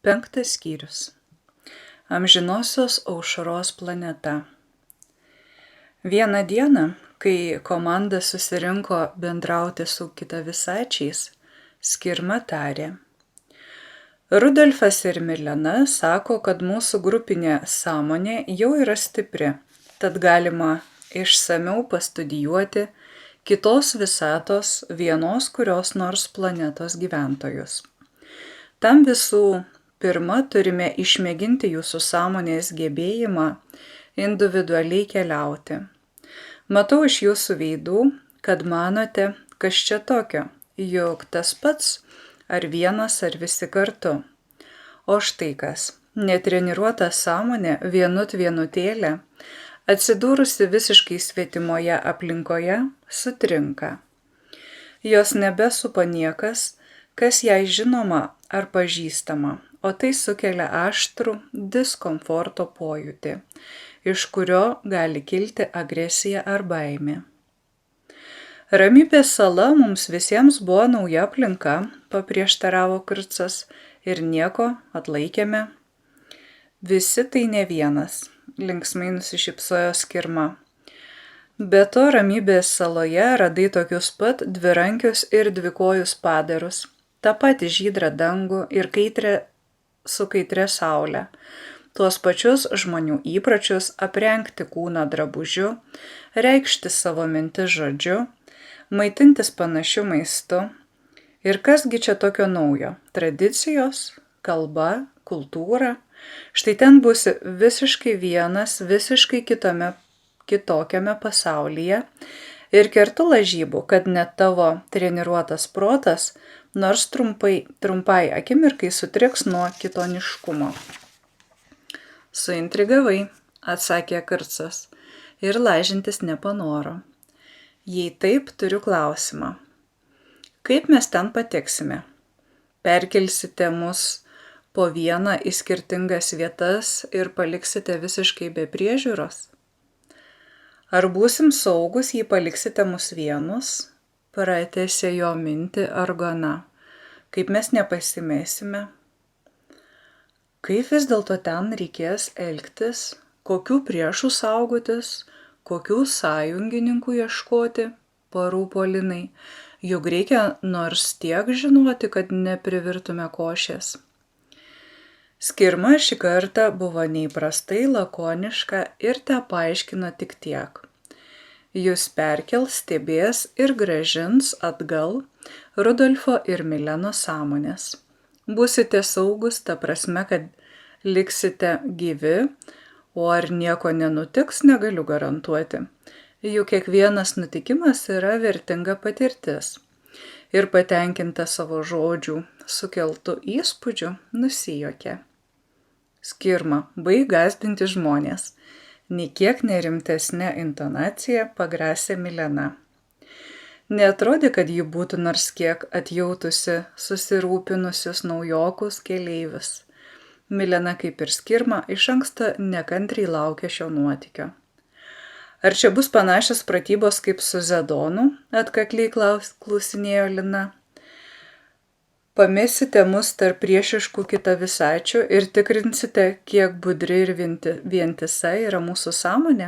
Penktas skyrius. Amžinosios aušros planeta. Vieną dieną, kai komanda susirinko bendrauti su kitavisačiais, Skirma tarė: Rudolfas ir Milena sako, kad mūsų grupinė sąmonė jau yra stipri, tad galima išsamiau pastudijuoti kitos visatos vienos kurios nors planetos gyventojus. Tam visų pirma turime išmėginti jūsų sąmonės gebėjimą individualiai keliauti. Matau iš jūsų veidų, kad manote, kas čia tokio, juk tas pats, ar vienas, ar visi kartu. O štai kas, netreniruota sąmonė vienutėlė, atsidūrusi visiškai svetimoje aplinkoje, sutrinka. Jos nebesupa niekas, kas jai žinoma ar pažįstama, o tai sukelia aštrų diskomforto pojūtį, iš kurio gali kilti agresija ar baimė. Ramybės sala mums visiems buvo nauja aplinka, paprieštaravo Krcas, ir nieko, atlaikėme. Visi tai ne vienas, linksmai nusišypsojo Skirma. Be to ramybės saloje radai tokius pat dvirankius ir dvikojus padarus, tą patį žydrą dangų ir su kaitre saule, tuos pačius žmonių įpročius aprengti kūną drabužiu, reikšti savo mintis žodžiu, maitintis panašiu maistu. Ir kasgi čia tokio naujo? Tradicijos, kalba, kultūra. Štai ten būsi visiškai vienas, visiškai kitokiame pasaulyje ir kertu lažybų, kad net tavo treniruotas protas nors trumpai akimirkai sutriks nuo kitoniškumo. Suintrigavai, atsakė Krcas, ir lažintis nepanoro. Jei taip, turiu klausimą. Kaip mes ten pateksime? Perkelsite mus po vieną į skirtingas vietas ir paliksite visiškai be priežiūros? Ar būsim saugus, jei paliksite mus vienus? Pratęsė jo mintį Argona. Kaip mes nepasimėsime? Kaip vis dėlto ten reikės elgtis? Kokių priešų saugotis? Kokių sąjungininkų ieškoti? Parūpo Linai. Juk reikia nors tiek žinoti, kad neprivirtume košės. Skirma šį kartą buvo neįprastai lakoniška ir tepaaiškino tik tiek. Jūs perkels, stebės ir grąžins atgal Rudolfo ir Milenos sąmonės. Būsite saugus, ta prasme, kad liksite gyvi, o ar nieko nenutiks, negaliu garantuoti. Juk kiekvienas nutikimas yra vertinga patirtis. Ir patenkinta savo žodžių sukeltų įspūdžių nusijuokė. Skirma, baik gąsdinti žmonės. Nei kiek nerimtesnė intonacija pagrasė Milena. Neatrodė, kad ji būtų nors kiek atjautusi susirūpinusius naujokus keleivius. Milena, kaip ir Skirma, iš anksto nekantriai laukė šio nuotykio. Ar čia bus panašios pratybos kaip su Zedonu? Atkakliai klausinėjo Lina. Pamėsite mus tarp priešiškų kitavisačių ir tikrinsite, kiek budri ir vientisa yra mūsų sąmonė?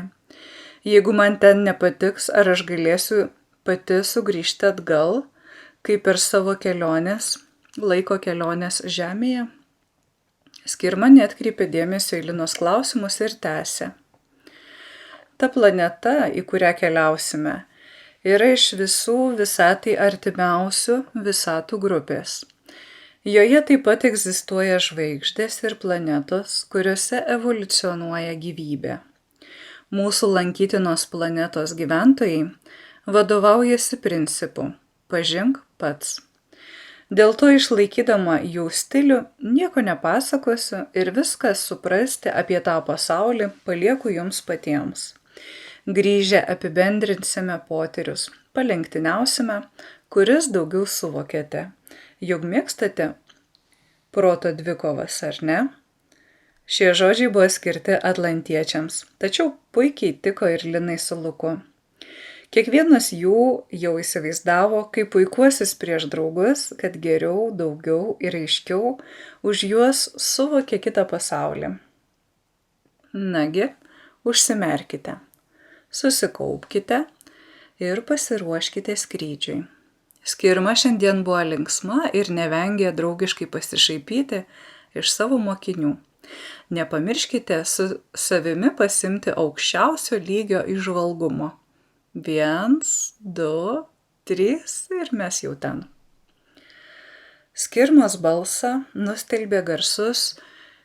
Jeigu man ten nepatiks, ar aš galėsiu pati sugrįžti atgal, kaip per savo laiko kelionės žemėje? Skirma neatkreipė dėmesio į Linos klausimus ir tęsė. Ta planeta, į kurią keliausime, yra iš visų visatai artimiausių visatų grupės. Joje taip pat egzistuoja žvaigždės ir planetos, kuriuose evoliucionuoja gyvybė. Mūsų lankytinos planetos gyventojai vadovaujasi principu pažink pats. Dėl to išlaikydama jų stilių nieko nepasakosiu ir viską suprasti apie tą pasaulį palieku jums patiems. Grįžę apibendrinsime potyrius, palenktyniausime, kuris daugiau suvokėte. Juk mėgstate proto dvikovas, ar ne? Šie žodžiai buvo skirti atlantiečiams, tačiau puikiai tiko ir Linai su Luku. Kiekvienas jų jau įsivaizdavo kaip puikuosis prieš draugus, kad geriau, daugiau ir aiškiau už juos suvokė kitą pasaulį. Nagi, užsimerkite, susikaupkite ir pasiruoškite skrydžiui. Skirma šiandien buvo linksma ir nevengė draugiškai pasišaipyti iš savo mokinių. Nepamirškite su savimi pasimti aukščiausio lygio įžvalgumo. 1, 2, 3 ir mes jau ten. Skirmos balsą nustelbė garsus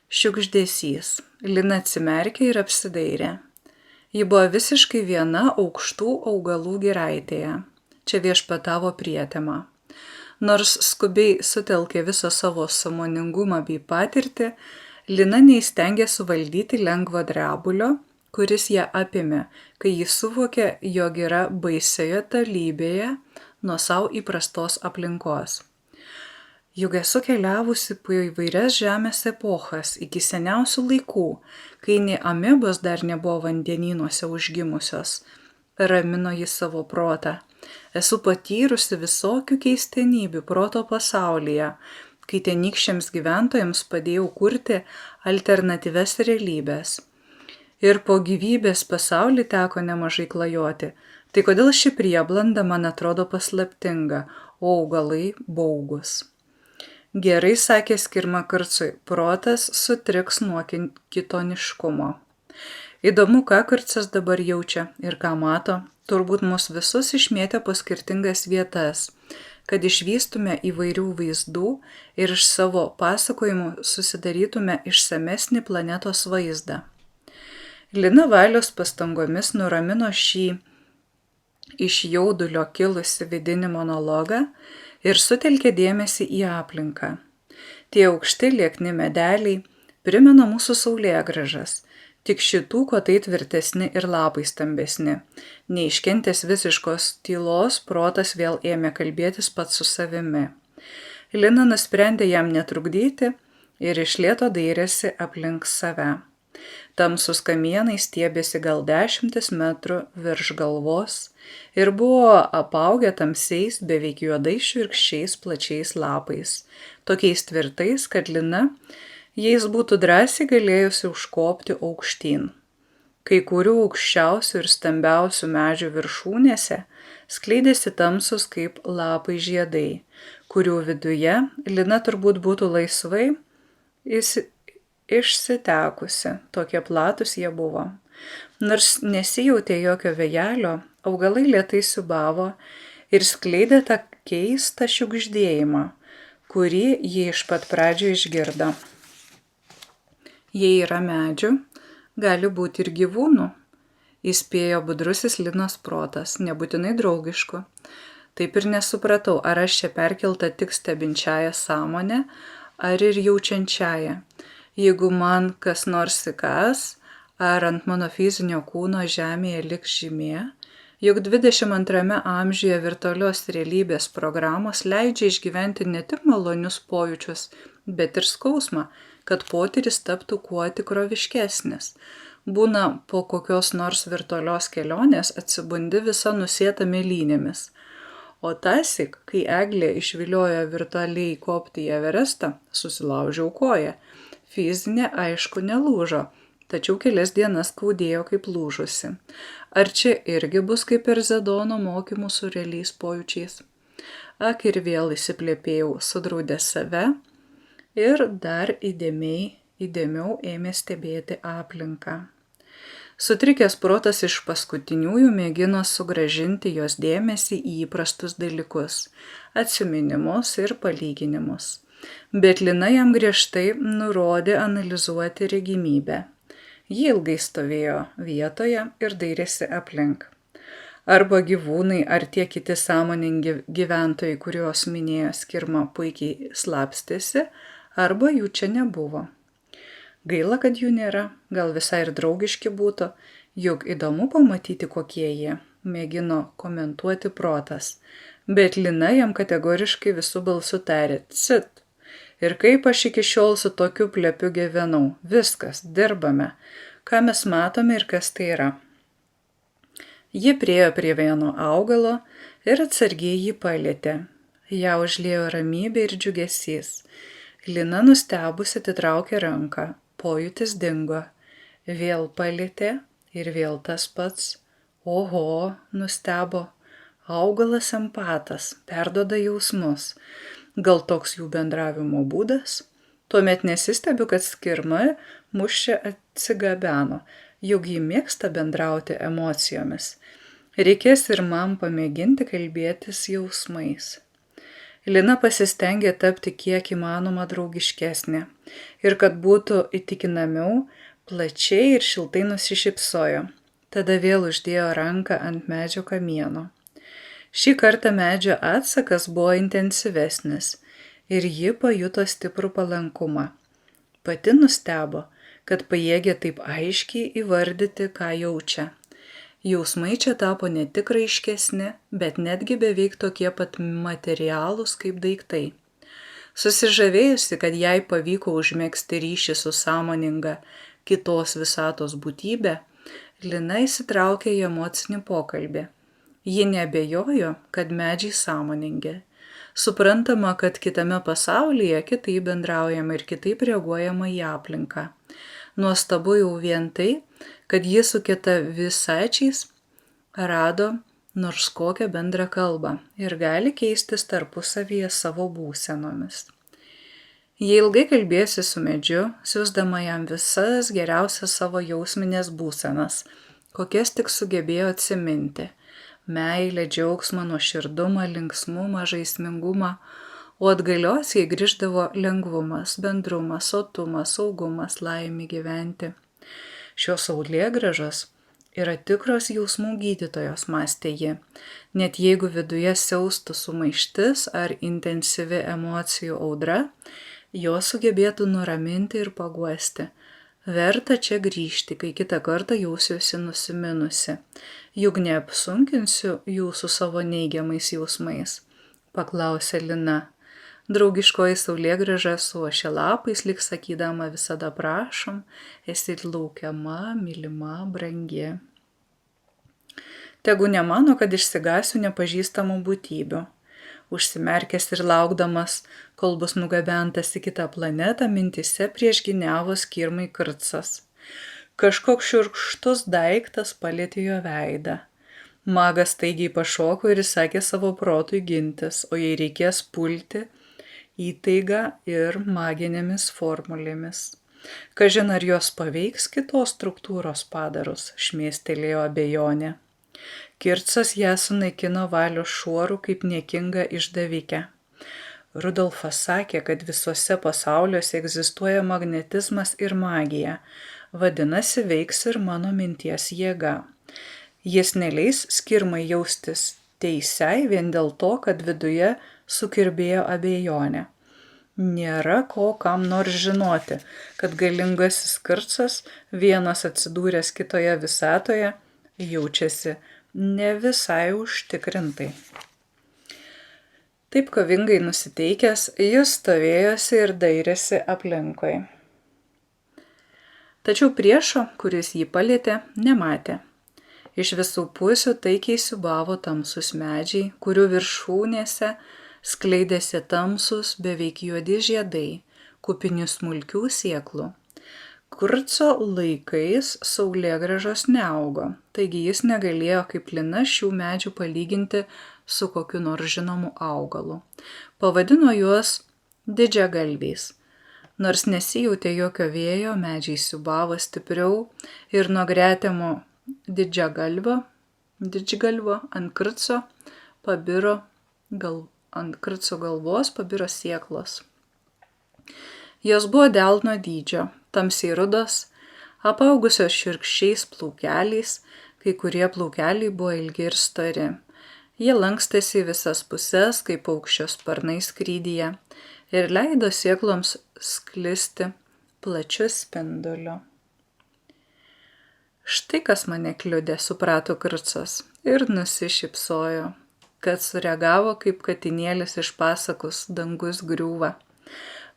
šiugždesys. Lina atsimerkė ir apsidairė. Ji buvo visiškai viena aukštų augalų giraitėje. Čia viešpatavo prietema. Nors skubiai sutelkė visą savo sąmoningumą bei patirtį, Lina neįstengė suvaldyti lengvo drebulio, kuris ją apėmė, kai ji suvokė, jog yra baisioje tolybėje nuo savo įprastos aplinkos. Juk esu keliavusi po įvairias žemės epochas iki seniausių laikų, kai nė amebos dar nebuvo vandenynuose užgimusios. Ramino ji savo protą. Esu patyrusi visokių keistenybių proto pasaulyje, kai tenykščiams gyventojams padėjau kurti alternatyves realybės. Ir po gyvybės pasaulį teko nemažai klajoti. Tai kodėl ši prieblanda man atrodo paslaptinga, o augalai baugus? Gerai, sakė Skirma Karcui, protas sutriks nuo kitoniškumo. Įdomu, ką Karcas dabar jaučia ir ką mato, turbūt mus visus išmėtė po skirtingas vietas, kad išvystume įvairių vaizdų ir iš savo pasakojimų susidarytume išsamesnį planetos vaizdą. Lina valios pastangomis nuramino šį iš jaudulio kilusi vidinį monologą ir sutelkė dėmesį į aplinką. Tie aukšti liekni medeliai primena mūsų saulėgrąžas, tik šitų kotai tvirtesni ir lapai stambesni. Neiškentęs visiškos tylos, protas vėl ėmė kalbėtis pats su savimi. Lina nusprendė jam netrukdyti ir iš lėto dairėsi aplink save. Tamsus kamienai stiebėsi gal 10 metrų virš galvos ir buvo apaugę tamsiais, beveik juodai švirkščiais plačiais lapais, tokiais tvirtais, kad Lina jais būtų drąsiai galėjusi užkopti aukštyn. Kai kurių aukščiausių ir stambiausių medžių viršūnėse skleidėsi tamsus kaip lapai žiedai, kurių viduje Lina turbūt būtų laisvai išsitekusi, tokie platus jie buvo. Nors nesijautė jokio vėjelio, augalai lėtai siūbavo ir skleidė tą keistą šiugždėjimą, kurį jie iš pat pradžių išgirdo. Jei yra medžių, gali būti ir gyvūnų, įspėjo budrusis Linos protas, nebūtinai draugišku. Taip ir nesupratau, ar aš čia perkelta tik stebinčiąją sąmonę, ar ir jaučiančiąją. Jeigu man kas nors įkas, ar ant mano fizinio kūno žemėje liks žymė, juk 22 amžiuje virtualios realybės programos leidžia išgyventi ne tik malonius pojūčius, bet ir skausmą, kad potyris taptų kuo tikroviškesnis. Būna po kokios nors virtualios kelionės atsibundi visa nusėta mėlynėmis. O tąsyk, kai Eglė išviliojo virtualiai kopti į Everestą, susilaužiau koją. Fizinė, aišku, nelūžo, tačiau kelias dienas skaudėjo kaip lūžusi. Ar čia irgi bus kaip per Zedono mokymų su realiais pojūčiais? Ak, ir vėl įsiplėpėjau, sudraudė save ir dar įdėmiau ėmė stebėti aplinką. Sutrikęs protas iš paskutiniųjų mėgino sugrąžinti jos dėmesį į įprastus dalykus, atsiminimus ir palyginimus. Bet Lina jam griežtai nurodė analizuoti regimybę. Ji ilgai stovėjo vietoje ir dairėsi aplink. Arba gyvūnai, ar tie kiti sąmoningi gyventojai, kuriuos minėjo Skirma, puikiai slapstėsi, arba jų čia nebuvo. Gaila, kad jų nėra, gal visai ir draugiški būtų, juk įdomu pamatyti, kokie jie, mėgino komentuoti protas. Bet Lina jam kategoriškai visų balsų tarė: "Cit! Ir kaip aš iki šiol su tokiu plepiu gyvenau, viskas, dirbame, ką mes matome ir kas tai yra." Ji priėjo prie vieno augalo ir atsargiai jį palietė. Ją užliejo ramybė ir džiugesys. Lina nustebusi atitraukė ranką, pojūtis dingo. Vėl palietė ir vėl tas pats. Oho, nustebo. Augalas empatas, perduoda jausmus. Gal toks jų bendravimo būdas? Tuomet nesistebiu, kad skirma mus čia atsigabeno, juk ji mėgsta bendrauti emocijomis. Reikės ir man pamėginti kalbėtis jausmais. Lina pasistengė tapti kiek įmanoma draugiškesnė ir kad būtų įtikinamiau, plačiai ir šiltai nusišypsojo. Tada vėl uždėjo ranką ant medžio kamieno. Šį kartą medžio atsakas buvo intensyvesnis ir ji pajuto stiprų palankumą. Pati nustebo, kad pajėgė taip aiškiai įvardyti, ką jaučia. Jausmai čia tapo ne tik raiškesni, bet netgi beveik tokie pat materialūs kaip daiktai. Susižavėjusi, kad jai pavyko užmegzti ryšį su sąmoninga kitos visatos būtybė, Lina įsitraukė į emocinį pokalbį. Ji neabejojo, kad medžiai sąmoningi. Suprantama, kad kitame pasaulyje kitaip bendraujama ir kitaip reaguojama į aplinką. Nuostabu jau vien tai, kad ji su kita visačiais rado nors kokią bendrą kalbą ir gali keistis tarpusavyje savo būsenomis. Jie ilgai kalbėjosi su medžiu, siųsdama jam visas geriausias savo jausminės būsenas, kokias tik sugebėjo atsiminti. Meilę, džiaugsmą, nuoširdumą, linksmumą, žaismingumą, o atgalios jai grįždavo lengvumas, bendrumas, sotumas, saugumas, laimė gyventi. Šios saulėgrąžos yra tikros jausmų gydytojos, mąstė ji, net jeigu viduje siaustų sumaištis ar intensyvi emocijų audra, jos sugebėtų nuraminti ir paguosti. Verta čia grįžti, kai kitą kartą jausiuosi nusiminusi. Juk neapsunkinsiu jūsų savo neigiamais jausmais, paklausė Lina. Draugiškoji saulėgrąža suošė lapais, lyg sakydama visada prašom, esi laukiama, mylima, brangi. Tegu nemano, kad išsigąsiu nepažįstamų būtybių. Užsimerkęs ir laukdamas, kol bus nugabentas į kitą planetą, mintise priešginiavo skirmai Kircas. Kažkoks šiurkštus daiktas palietė jo veidą. Magas staigiai pašoko ir įsakė savo protui gintis, o jei reikės pulti įtaigą ir maginėmis formulėmis. Kažin ar jos paveiks kitos struktūros padarus, šmėstelėjo abejonė. Kircas ją sunaikino valios šuorų kaip niekingą išdavikę. Rudolfas sakė, kad visuose pasauliuose egzistuoja magnetizmas ir magija, vadinasi veiks ir mano minties jėga. Jis neleis skirmai jaustis teisiai vien dėl to, kad viduje sukirbėjo abejonė. Nėra ko kam nors žinoti, kad galingasis Kircas, vienas atsidūręs kitoje visatoje, jaučiasi ne visai užtikrintai. Taip kovingai nusiteikęs, jis stovėjosi ir dairėsi aplinkui. Tačiau priešo, kuris jį palietė, nematė. Iš visų pusių taikiai siūbavo tamsus medžiai, kurių viršūnėse skleidėsi tamsus, beveik juodi žiedai, kupini smulkių sėklų. Kirco laikais saulėgrąžos neaugo, taigi jis negalėjo kaip Lina šių medžių palyginti su kokiu nors žinomu augalu. Pavadino juos didžiagalviais. Nors nesijautė jokio vėjo, medžiai siūbavo stipriau ir nuo gretimo didžiagalvio ant Kirco galvos pabiro sėklos. Jos buvo delno dydžio, tamsiai rudos, apaugusios šiurkščiais plaukeliais, kai kurie plaukeliai buvo ilgi ir stori. Jie lankstėsi į visas puses, kaip paukščio sparnai skrydyje, ir leido sėkloms sklisti plačiu spinduliu. Štai kas mane kliudė, suprato Kircas ir nusišypsojo, kad sureagavo kaip katinėlis iš pasakos Dangus griūva.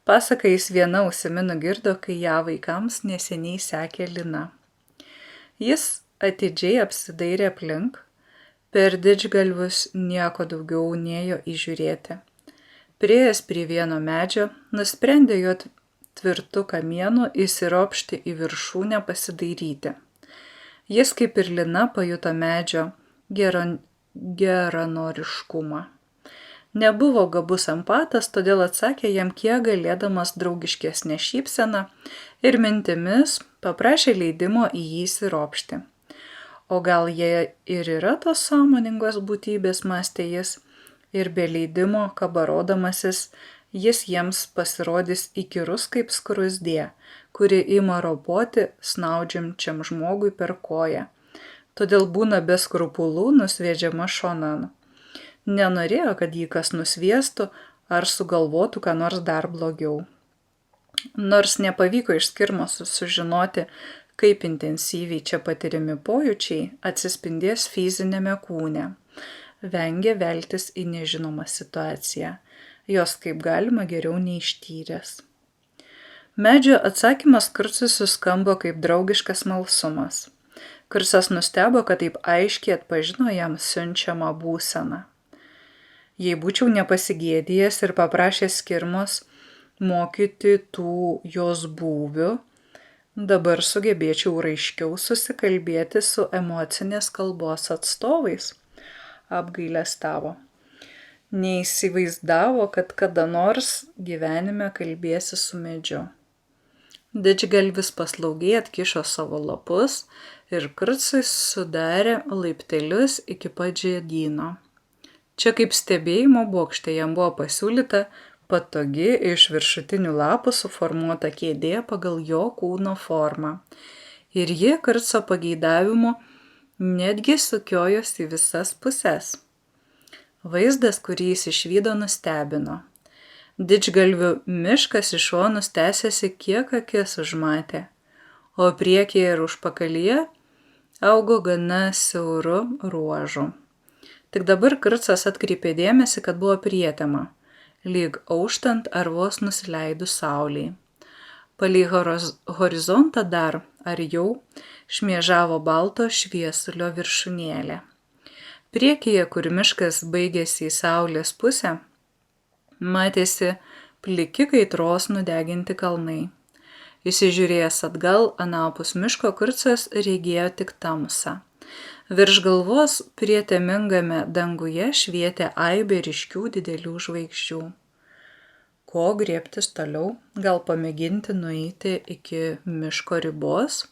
Pasaką jis viena ausimi nugirdo, kai ją vaikams neseniai sekė Lina. Jis atidžiai apsidairė aplink, per didžgalvius nieko daugiau nėjo įžiūrėti. Priėjęs prie vieno medžio, nusprendė jo tvirtu kamienu įsiropšti į viršūnę pasidairyti. Jis kaip ir Lina pajuto medžio geranoriškumą. Nebuvo gabus empatas, todėl atsakė jam kiek galėdamas draugiškesnę šypseną ir mintimis paprašė leidimo į jį įsiropšti. O gal jie ir yra tos sąmoningos būtybės, mąstė jis, ir be leidimo, kabarodamasis, jis jiems pasirodys įkyrus kaip skruzdė, kuri ima ropoti snaudžiančiam žmogui per koją. Todėl būna be skrupulų nusviedžiama šonan. Nenorėjo, kad jį kas nusviestų ar sugalvotų ką nors dar blogiau. Nors nepavyko iš skirmos sužinoti, kaip intensyviai čia patiriami pojūčiai atsispindės fizinėme kūne. Vengė veltis į nežinomą situaciją, jos kaip galima geriau neištyręs. Medžio atsakymas Kurcui suskambo kaip draugiškas smalsumas. Kurcas nustebo, kad taip aiškiai atpažino jam siunčiamą būseną. Jei būčiau nepasigėdėjęs ir paprašęs skirmos mokyti tų jos būvių, dabar sugebėčiau raiškiau susikalbėti su emocinės kalbos atstovais, apgailestavo. Neįsivaizdavo, kad kada nors gyvenime kalbėsi su medžiu. Didžgalvis paslaugiai atkišo savo lapus ir Kurcui sudarė laiptelius iki pat žiedyno. Čia kaip stebėjimo bokšte jam buvo pasiūlyta patogi iš viršutinių lapų suformuota kėdė pagal jo kūno formą. Ir ji Kurco pageidavimu netgi sukiojosi į visas puses. Vaizdas, kurį jis išvydo, nustebino. Didžgalvių miškas iš šonus tęsėsi kiek akis užmatė, o priekyje ir užpakalyje augo gana siauru ruožu. Tik dabar Kurcas atkreipė dėmesį, kad buvo prietema, lyg auštant ar vos nusileidus saulei. Palei horizontą dar, ar jau, šmėžavo balto šviesulio viršūnėlė. Priekyje, kur miškas baigėsi į saulės pusę, matėsi pliki kaitros nudeginti kalnai. Įsižiūrėjęs atgal anapus miško, Kurcas regėjo tik tamsą. Virš galvos prietemingame danguje švietė aibė ryškių didelių žvaigždžių. Ko griebtis toliau, gal pamėginti nueiti iki miško ribos,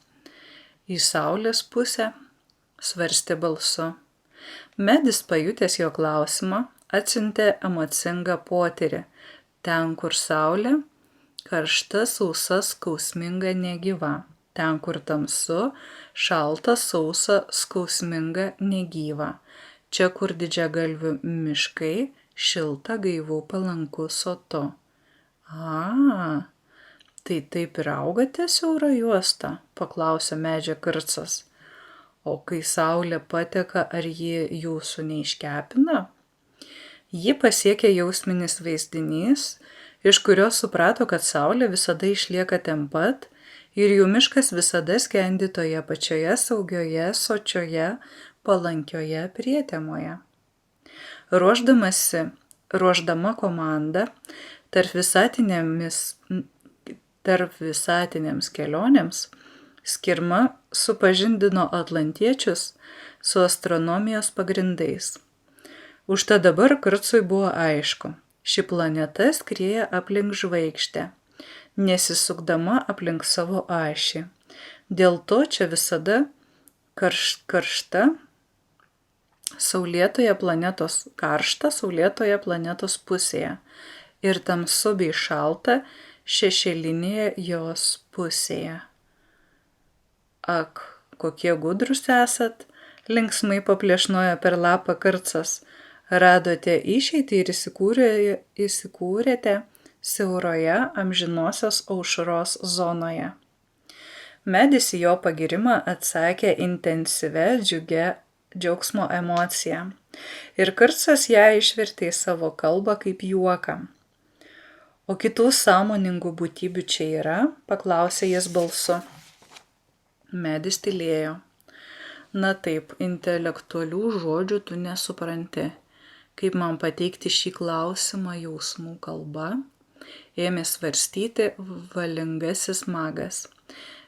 į saulės pusę, svarstė balsu. Medis, pajutęs jo klausimą, atsiuntė emocingą potyrį, ten, kur saulė, karšta, sausa, skausminga, negyva. Ten, kur tamsu, šalta, sausa, skausminga, negyva. Čia, kur didžiagalvių miškai, šilta, gaivu, palanku, sotu. Tai taip ir augate siaurą juostą, paklausė medžio Kurcas. O kai saulė pateka, ar ji jūsų neiškepina? Jį pasiekė jausminis vaizdinys, iš kurio suprato, kad saulė visada išlieka ten pat ir jų miškas visada skendi toje pačioje saugioje, sočioje, palankioje prietemoje. Ruošdama komandą tarpvisatinėms kelionėms, Skirma supažindino atlantiečius su astronomijos pagrindais. Užtat dabar Kurcui buvo aišku, ši planeta skrieja aplink žvaigždę, nesisukdama aplink savo ašį. Dėl to čia visada karšta saulėtoje planetos pusėje ir tamsu bei šalta šešėlinėje jos pusėje. Ak, kokie gudrūs esat, linksmai paplešnojo per lapą Kurcas. Radote išeitį ir įsikūrėte siauroje amžinosios aušros zonoje. Medis į jo pagirimą atsakė intensyvia džiaugsmo emocija. Ir Kurcas ją išvertė į savo kalbą kaip juoką. O kitų sąmoningų būtybių čia yra? Paklausė jis balsu. Medis tylėjo. Na taip, intelektualių žodžių tu nesupranti. Kaip man pateikti šį klausimą jausmų kalba? Ėmė svarstyti valingasis magas.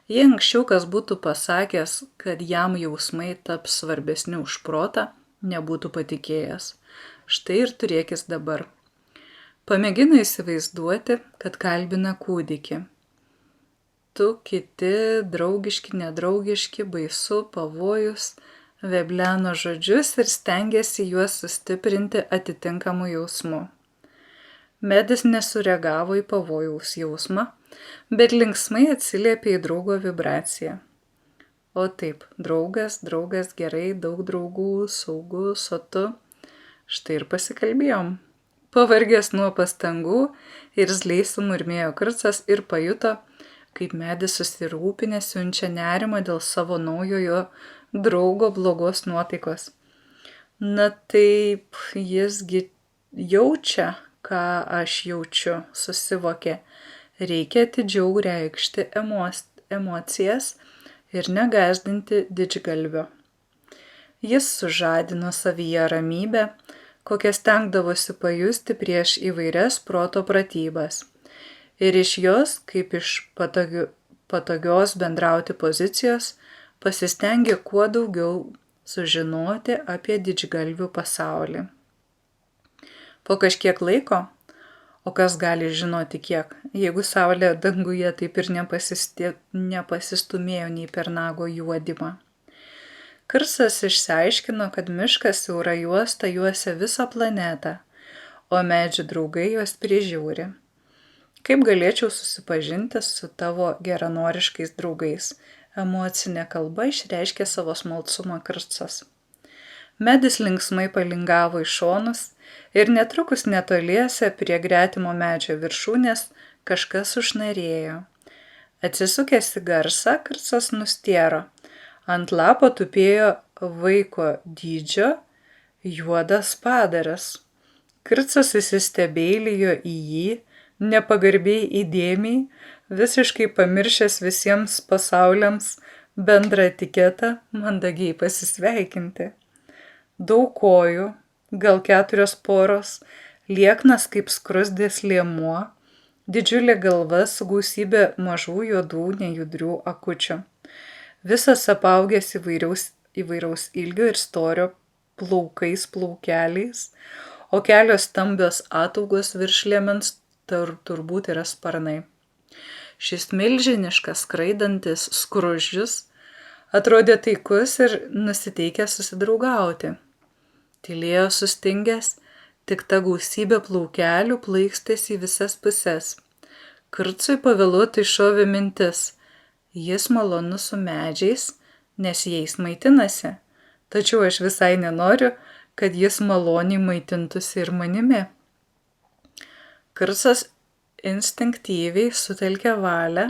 Jei anksčiau kas būtų pasakęs, kad jam jausmai taps svarbesni už protą, nebūtų patikėjęs. Štai ir turėkis dabar. Pamėgino įsivaizduoti, kad kalbina kūdikį. Tu, kiti, draugiški, nedraugiški, baisu, pavojus, vebleno žodžius ir stengėsi juos sustiprinti atitinkamu jausmu. Medis nesureagavo į pavojaus jausmą, bet linksmai atsiliepė į draugo vibraciją. O taip, draugas, gerai, daug draugų, saugu, sotu. Štai ir pasikalbėjom. Pavargęs nuo pastangų, irzliai sumurmėjo Krcas ir pajuto, kaip medis susirūpinęs siunčia nerimą dėl savo naujojo draugo blogos nuotaikos. Na taip, jisgi jaučia, ką aš jaučiu, susivokė. Reikia atidžiau reikšti emocijas ir negąsdinti didžgalvio. Jis sužadino savyje ramybę, kokią stengdavosi pajusti prieš įvairias proto pratybas. Ir iš jos, kaip iš patogios bendrauti pozicijos, pasistengė kuo daugiau sužinoti apie didžgalvių pasaulį. Po kažkiek laiko, o kas gali žinoti kiek, jeigu saulė danguje taip ir nepasistumėjo nei per nago juodimą. Krcas išsiaiškino, kad miškas siaura juosta juosia visą planetą, o medžių draugai juos prižiūri. Kaip galėčiau susipažinti su tavo geranoriškais draugais? Emocinė kalba išreiškė savo smalsumą Krcas. Medis linksmai palingavo į šonus ir netrukus netoliese prie gretimo medžio viršūnės kažkas užnarėjo. Atsisukęs į garsą, Krcas nustėro. Ant lapo tupėjo vaiko dydžio juodas padaras. Krcas įsistebeilijo į jį, nepagarbiai įdėmiai, visiškai pamiršęs visiems pasauliams bendrą etiketą mandagiai pasisveikinti. Daug kojų, gal 4 poros, lieknas kaip skruzdės liemuo, didžiulė galva su gausybė mažų juodų nejudrių akučių. Visas apaugęs įvairaus ilgio ir storio plaukeliais, o kelios stambios ataugos virš liemens turbūt yra sparnai. Šis milžiniškas skraidantis skruzdžius atrodė taikus ir nusiteikęs susidraugauti. Tylėjo sustingęs, tik ta gausybė plaukelių plaikstėsi į visas puses. Krcui pavėluotai šovė mintis. Jis malonus su medžiais, nes jais maitinasi, tačiau aš visai nenoriu, kad jis maloniai maitintųsi ir manimi. Krcas instinktyviai sutelkė valią,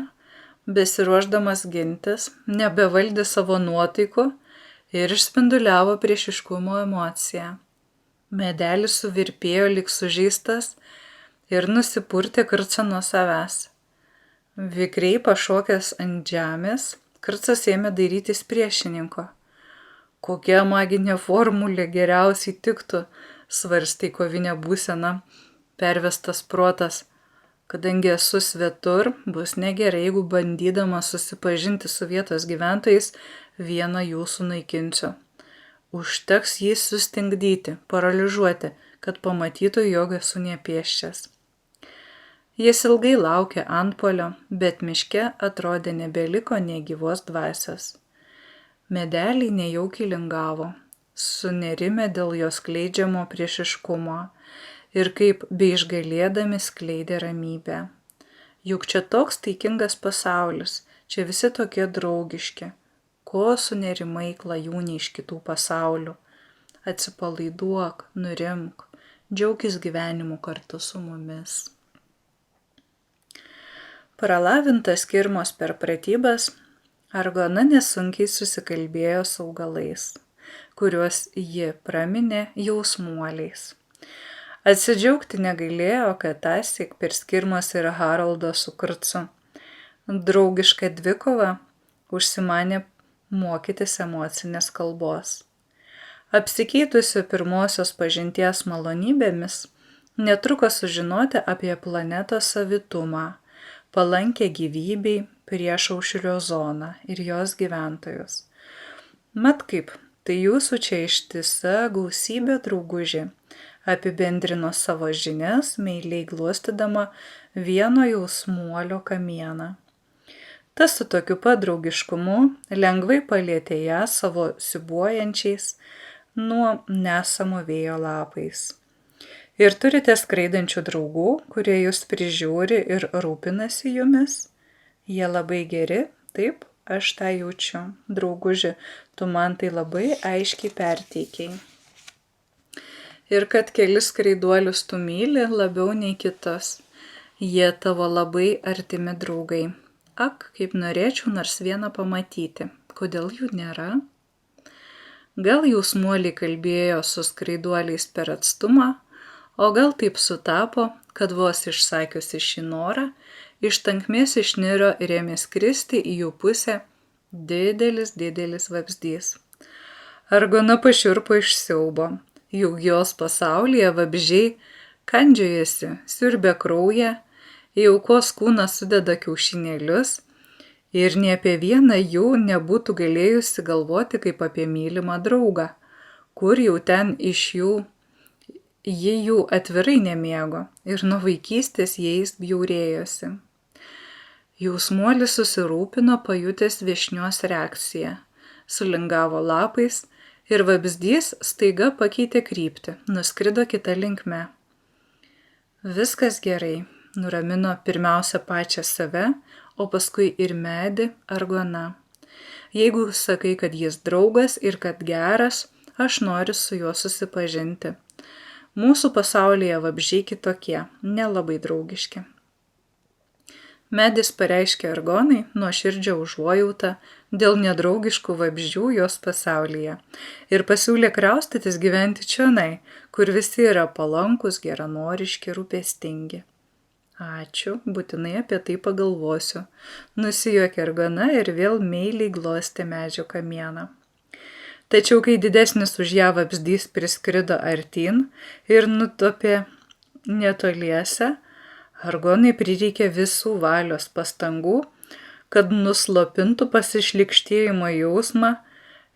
besiruošdamas gintis, nebevaldė savo nuotaikų ir išspinduliavo priešiškumo emociją. Medelis suvirpėjo lyg sužeistas ir nusipurtė Krcą nuo savęs. Vikriai pašokęs ant žemės, Krcas ėmė dairytis priešininko. Kokia maginė formulė geriausiai tiktų, svarstė kovinę būseną pervestas protas. Kadangi esu svetur, bus negerai, jeigu bandydama susipažinti su vietos gyventojais, vieną jų sunaikinsiu. Užteks jį sustingdyti, paralyžiuoti, kad pamatytų, jog esu nepėsčias. Jis ilgai laukė antpuolio, bet miške atrodė nebeliko nei gyvos dvasios. Medeliai nejaukiai lingavo, sunerimę dėl jos skleidžiamo priešiškumo ir kaip beišgailėdami skleidė ramybę. Juk čia toks taikingas pasaulis, čia visi tokie draugiški, ko sunerimai klajūnė iš kitų pasaulių. Atsipalaiduok, nurimk, džiaukis gyvenimu kartu su mumis. Pralavintas Kirmos per pratybas, Argona nesunkiai susikalbėjo su augalais, kuriuos ji praminė jausmuoliais. Atsidžiaugti negailėjo, kad tąsyk per Skirmos ir Haroldo su Krcu draugišką dvikovą užsimanė mokytis emocinės kalbos. Apsikeitusi pirmosios pažinties malonybėmis, netruko sužinoti apie planetos savitumą, palankę gyvybei, priešaušrio zoną ir jos gyventojus. Mat kaip, tai jūsų čia ištisa gausybė drauguži, apibendrino savo žinias, meiliai glostydama vieno jausmuolio kamieną. Tas su tokiu pat draugiškumu lengvai palietė ją savo siūbuojančiais nuo nesamo vėjo lapais. Ir turite skraidančių draugų, kurie jūs prižiūri ir rūpinasi jumis? Jie labai geri, taip, aš tą jaučiu. Drauguži, tu man tai labai aiškiai perteikiai. Ir kad kelis skraiduolius tu myli labiau nei kitus. Jie tavo labai artimi draugai. Ak, kaip norėčiau nors vieną pamatyti. Kodėl jų nėra? Gal jausmuoliai kalbėjo su skraiduoliais per atstumą, o gal taip sutapo, kad vos išsakiusi šį norą, iš tankmės išniro ir ėmė skristi į jų pusę didelis vabzdys. Argona pašiurpo iš siaubo, juk jos pasaulyje vabzdžiai kandžiojasi, siurbia kraują, į aukos kūną sudeda kiaušinėlius ir nė apie vieną jų nebūtų galėjusi galvoti kaip apie mylimą draugą, kur jau ten iš jų ji jų atvirai nemėgo ir nuo vaikystės jais bjaurėjosi. Jausmuolis susirūpino pajutęs viešnios reakciją, sulingavo lapais ir vabzdys staiga pakeitė kryptį, nuskrido kita linkme. Viskas gerai, nuramino pirmiausia pačią save, o paskui ir medį Argona. Jeigu sakai, kad jis draugas ir kad geras, aš noriu su juo susipažinti. Mūsų pasaulyje vabzdžiai kitokie, nelabai draugiški. Medis pareiškė Argonai nuoširdžią užuojautą dėl nedraugiškų vabzdžių jos pasaulyje ir pasiūlė kraustytis gyventi čionai, kur visi yra palankus, geranoriški, rūpestingi. Ačiū, būtinai apie tai pagalvosiu. Nusijuokė Argona ir vėl meiliai glostė medžio kamieną. Tačiau, kai didesnis už ją vabzdys priskrido artyn ir nutopė netoliese, Argonai prireikė visų valios pastangų, kad nuslopintų pasišlykštėjimo jausmą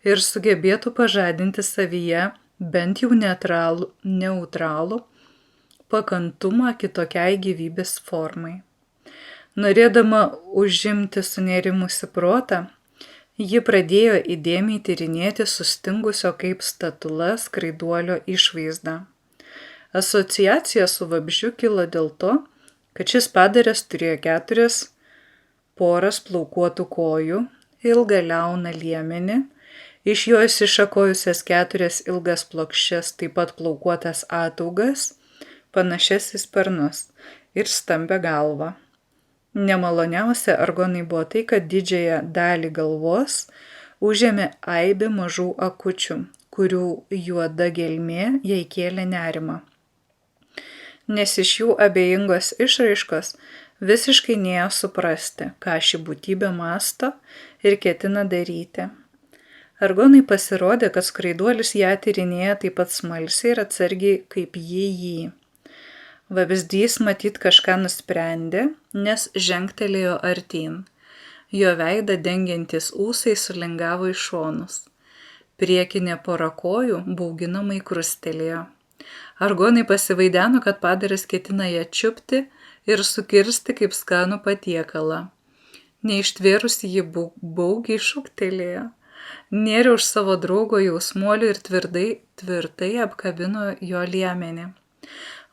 ir sugebėtų pažadinti savyje bent jau neutralų pakantumą kitokiai gyvybės formai. Norėdama užimti sunerimusi protą, ji pradėjo įdėmiai tyrinėti sustingusio kaip statula skraiduolio išvaizdą. Asociacija su vabzdžiu kilo dėl to, kad šis padaras turėjo 4 poras plaukuotų kojų, ilgą liauną liemenį, iš jo išsišakojusias 4 ilgas plokščias, taip pat plaukuotas ataugas, panašias į sparnus ir stambę galvą. Nemaloniausia Argonai buvo tai, kad didžiąją dalį galvos užėmė aibė mažų akučių, kurių juoda gelmė jai kėlė nerimą. Nes iš jų abejingos išraiškos visiškai nėjo suprasti, ką ši būtybė mąsto ir ketina daryti. Argonai pasirodė, kad skraiduolis ją tyrinėja taip pat smalsiai ir atsargiai kaip jį. Vabzdys matyt kažką nusprendė, nes žengtelėjo artyn. Jo veidą dengiantis ūsai sulingavo į šonus. Priekinė pora kojų bauginamai krustelėjo. Argonai pasivaideno, kad padaras ketina ją čiupti ir sukirsti kaip skanų patiekalą. Neištvėrusi ji baugiai šūktelėjo. Nėrė už savo draugo jausmuolį ir tvirtai apkabino jo liemenį.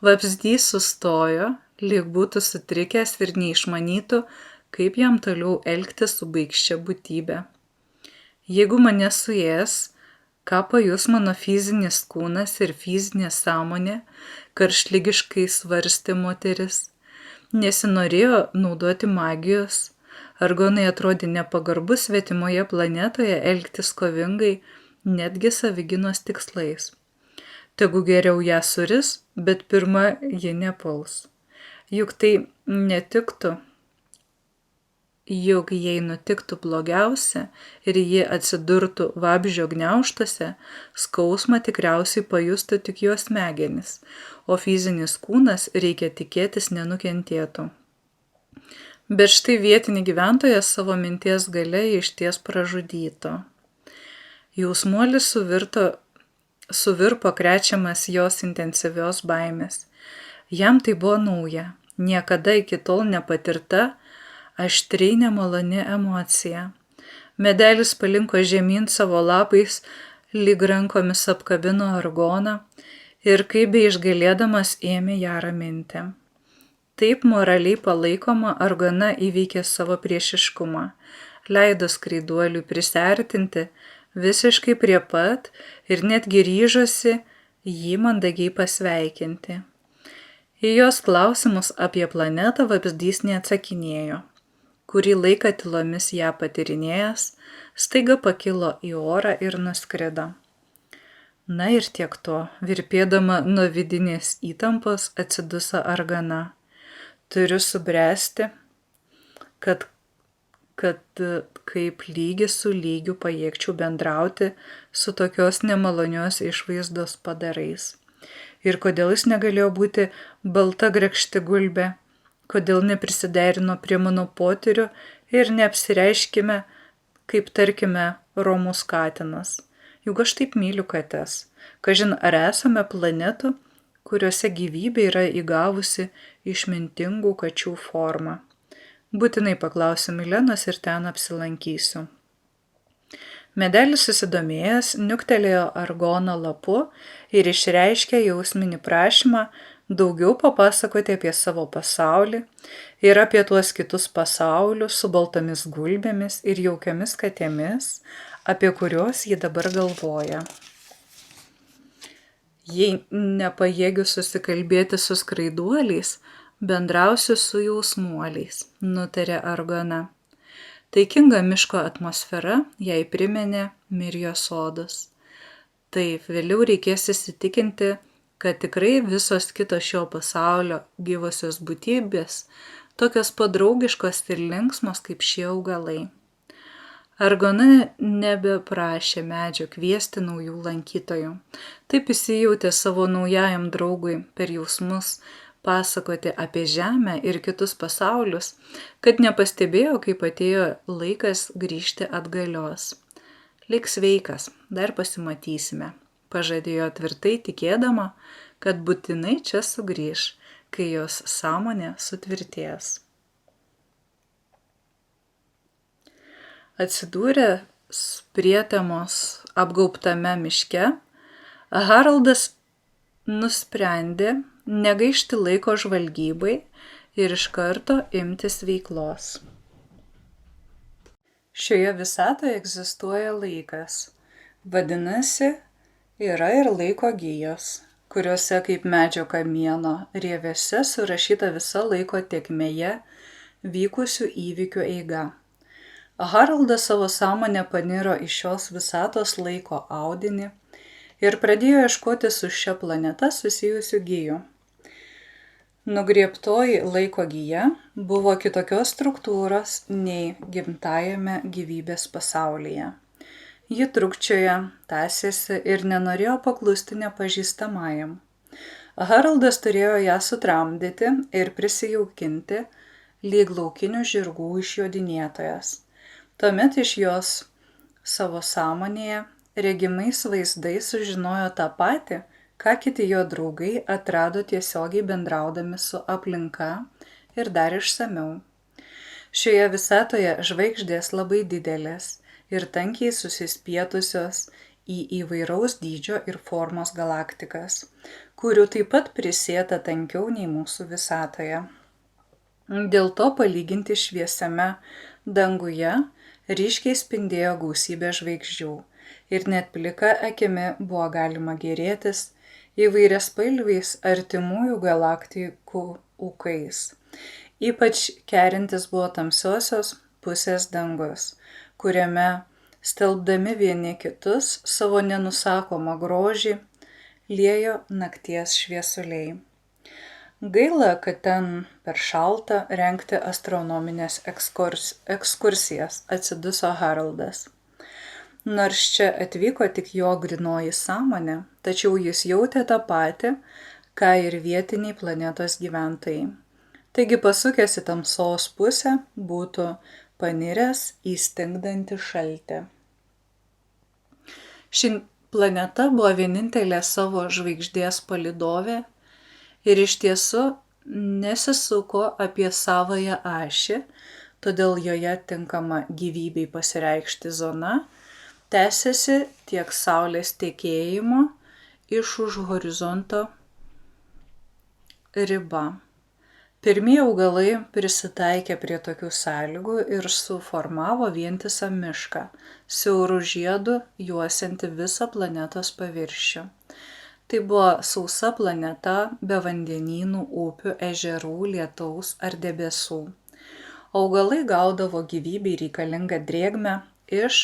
Vabzdys sustojo, lyg būtų sutrikęs ir neišmanytų, kaip jam toliau elgtis su baikščia būtybe. Jeigu mane suės, ką pajus mano fizinis kūnas ir fizinė sąmonė, karštligiškai svarstė moteris. Nesinorėjo naudoti magijos. Argonai atrodė nepagarbus svetimoje planetoje elgtis kovingai, netgi savigynos tikslais. Tegu geriau ją suris, bet pirma ji nepuls. Juk tai netiktų juk jei nutiktų blogiausia ir ji atsidurtų vabzdžio gniaužtuose, skausmą tikriausiai pajustų tik jos smegenys, o fizinis kūnas, reikia tikėtis, nenukentėtų. Bet štai vietinį gyventoją savo minties gale išties pražudyto. Jausmuolis suvirpo krečiamas jos intensyvios baimės. Jam tai buvo nauja, niekada iki tol nepatirta, aštriai nemaloni emocija. Medelis palinko žemyn savo lapais, lyg rankomis apkabino argoną ir kaip beišgalėdamas ėmė ją raminti. Taip moraliai palaikoma argona įveikė savo priešiškumą, leido skraiduoliui prisiartinti visiškai prie pat ir netgi ryžosi jį mandagiai pasveikinti. Į jos klausimus apie planetą vabzdys neatsakinėjo. Kurį laiką tylomis ją patyrinėjęs, staiga pakilo į orą ir nuskrido. Na ir tiek to, virpėdama nuo vidinės įtampos atsiduso argana. Turiu subręsti, kad kaip lygis su lygiu pajėgčiau bendrauti su tokios nemalonios išvaizdos padarais. Ir kodėl jis negalėjo būti balta grakšti gulbė, kodėl neprisiderino prie mano potyrių ir neapsireiškime, kaip tarkime, romus katinas. Juk aš taip myliu kates. Kažin, ar esame planetų, kuriuose gyvybė yra įgavusi išmintingų kačių formą. Būtinai paklausiu Milenos ir ten apsilankysiu. Medelis susidomėjęs niuktelėjo argono lapu ir išreiškė jausminį prašymą daugiau papasakoti apie savo pasaulį ir apie tuos kitus pasaulius su baltomis gulbėmis ir jaukiamis katėmis, apie kuriuos ji dabar galvoja. Jei nepajėgiu susikalbėti su skraiduoliais, bendrausiu su jausmuoliais, nutarė argona. Taikinga miško atmosfera jai priminė Mirijos sodus. Taip, vėliau reikės įsitikinti, kad tikrai visos kitos šio pasaulio gyvosios būtybės tokios padraugiškos ir linksmos kaip šie augalai. Argona nebeprašė medžio kviesti naujų lankytojų. Taip įsijautė savo naujajam draugui per jausmus pasakoti apie Žemę ir kitus pasaulius, kad nepastebėjo, kaip atėjo laikas grįžti atgalios. Lik sveikas, dar pasimatysime, pažadėjo tvirtai tikėdama, kad būtinai čia sugrįš, kai jos sąmonė sutvirtės. Atsidūręs prietemos apgaubtame miške, Haraldas nusprendė negaišti laiko žvalgybai ir iš karto imtis veiklos. Šioje visatoje egzistuoja laikas. Vadinasi, yra ir laiko gijos, kuriuose kaip medžio kamieno rievėse surašyta visa laiko tėkmėje vykusių įvykių eiga. Haraldas savo sąmonę paniro į šios visatos laiko audinį ir pradėjo ieškoti su šia planeta susijusių gijų. Nugriebtoji laiko gija buvo kitokios struktūros nei gimtajame gyvybės pasaulyje. Ji trūkčiojo, tąsėsi ir nenorėjo paklusti nepažįstamajam. Haraldas turėjo ją sutramdyti ir prisijaukinti lyg laukinių žirgų išjodinėtojas. Tuomet iš jos savo sąmonėje regimais vaizdais sužinojo tą patį, ką kiti jo draugai atrado tiesiogiai bendraudami su aplinka ir dar išsamiau. Šioje visatoje žvaigždės labai didelės ir tankiai susispietusios į įvairaus dydžio ir formos galaktikas, kurių taip pat prisėta tankiau nei mūsų visatoje. Dėl to palyginti šviesiame danguje ryškiai spindėjo gausybė žvaigždžių ir net plika akimi buvo galima gėrėtis įvairiaspalviais artimųjų galaktikų ūkais. Ypač kerintis buvo tamsiosios pusės dangus, kuriame, stelbdami vieni kitus savo nenusakomą grožį, liejo nakties šviesuliai. Gaila, kad ten per šalta rengti astronominės ekskursijas, atsiduso Haroldas. Nors čia atvyko tik jo grynoji sąmonė, tačiau jis jautė tą patį, ką ir vietiniai planetos gyventojai. Taigi pasukęs į tamsos pusę būtų paniręs į stingdantį šaltį. Ši planeta buvo vienintelė savo žvaigždės palydovė ir iš tiesų nesisuko apie savąją ašį, todėl joje tinkama gyvybei pasireikšti zona tęsiasi tiek Saulės tekėjimo iš už horizonto riba. Pirmieji augalai prisitaikė prie tokių sąlygų ir suformavo vientisą mišką, siaurų žiedų juosianti visą planetos paviršių. Tai buvo sausa planeta be vandenynų, upių, ežerų, lietaus ar debesų. Augalai gaudavo gyvybei reikalingą drėgmę iš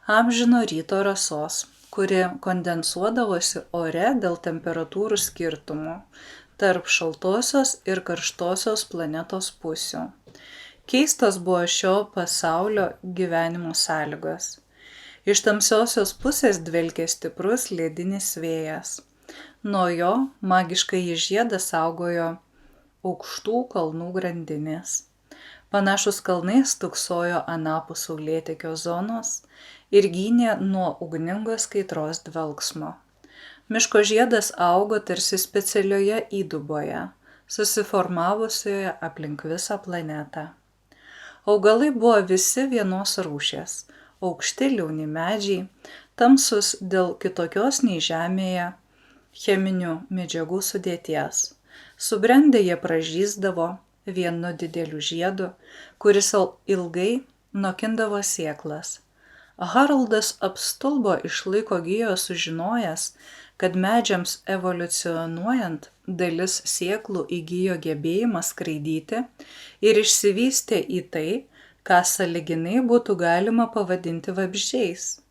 amžino ryto rasos, kuri kondensuodavosi ore dėl temperatūrų skirtumų tarp šaltosios ir karštosios planetos pusių. Keistos buvo šio pasaulio gyvenimo sąlygos. Iš tamsiosios pusės dvelkė stiprus ledinis vėjas. Nuo jo magiškai žiedą saugojo aukštų kalnų grandinės. Panašus kalnai stūksojo anapus saulėtekio zonos ir gynė nuo ugningos kaitros dvelksmo. Miško žiedas augo tarsi specialioje įduboje, susiformavusioje aplink visą planetą. Augalai buvo visi vienos rūšies, aukšti liauni medžiai, tamsus dėl kitokios nei žemėje cheminių medžiagų sudėties. Subrendę jie pražysdavo vienu dideliu žiedu, kuris ilgai nokindavo sėklas. Haroldas apstulbo iš laiko gijos sužinojęs, kad medžiams evoliucionuojant dalis sėklų įgijo gebėjimą skraidyti ir išsivystė į tai, ką sąlyginai būtų galima pavadinti vabzdžiais.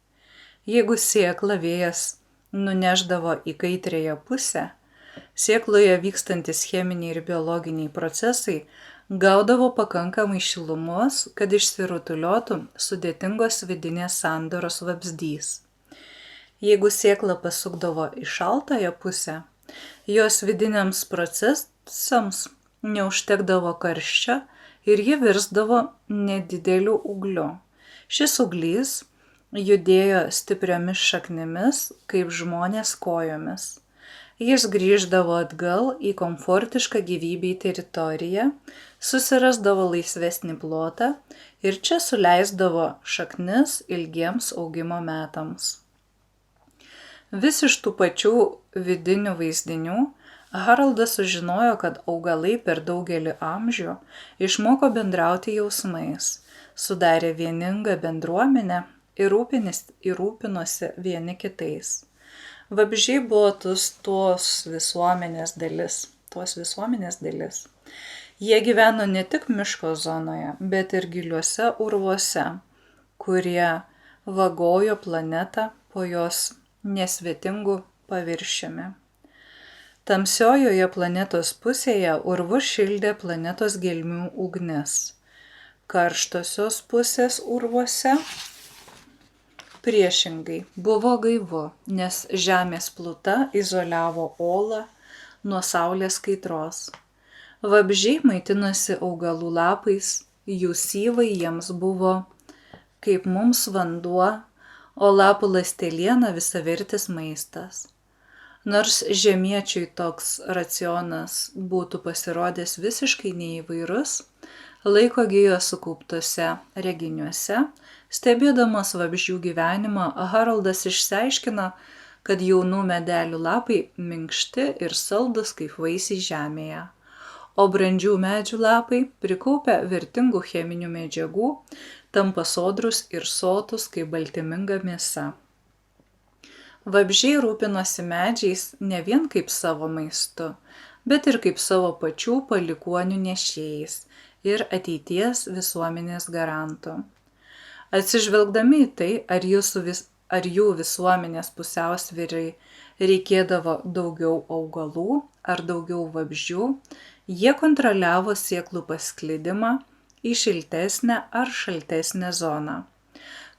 Jeigu sėklą vėjas nuneždavo į kaitriąją pusę, sėkloje vykstantis cheminiai ir biologiniai procesai gaudavo pakankamai šilumos, kad išsirutuliotų sudėtingos vidinės sandaros vabzdys. Jeigu sėkla pasukdavo į šaltąją pusę, jos vidiniams procesams neužtekdavo karščio ir ji virsdavo nedideliu ugliu. Šis uglys judėjo stipriomis šaknimis, kaip žmonės kojomis. Jis grįždavo atgal į komfortišką gyvybei teritoriją, susirasdavo laisvesnį plotą ir čia suleisdavo šaknis ilgiems augimo metams. Vis iš tų pačių vidinių vaizdinių Haroldas sužinojo, kad augalai per daugelį amžių išmoko bendrauti jausmais, sudarė vieningą bendruomenę ir rūpinosi vieni kitais. Vabzdžiai buvo tos visuomenės dalis. Jie gyveno ne tik miško zonoje, bet ir giliuose urvuose, kurie vagojo planetą po jos nesvetingų paviršiumi. Tamsiojoje planetos pusėje urvus šildė planetos gelmių ugnis. Karštosios pusės urvuose priešingai buvo gaivu, nes žemės pluta izoliavo olą nuo saulės kaitros. Vabzdžiai maitinosi augalų lapais, jų syvai jiems buvo kaip mums vanduo, o lapų ląsteliena visavertis maistas. Nors žemiečiui toks racionas būtų pasirodęs visiškai neįvairus, laiko gijo sukauptose reginiuose, stebėdamas vabzdžių gyvenimą, Haroldas išsiaiškino, kad jaunų medelių lapai minkšti ir saldus kaip vaisiai žemėje, o brandžių medžių lapai, prikaupę vertingų cheminių medžiagų, tampa sodrus ir sotus kaip baltyminga mėsa. Vabzdžiai rūpinosi medžiais ne vien kaip savo maistu, bet ir kaip savo pačių palikuonių nešėjais ir ateities visuomenės garantų. Atsižvelgdami į tai, ar jų visuomenės pusiausvyrai reikėdavo daugiau augalų ar daugiau vabzdžių, jie kontroliavo sėklų pasklidimą į šiltesnę ar šaltesnę zoną.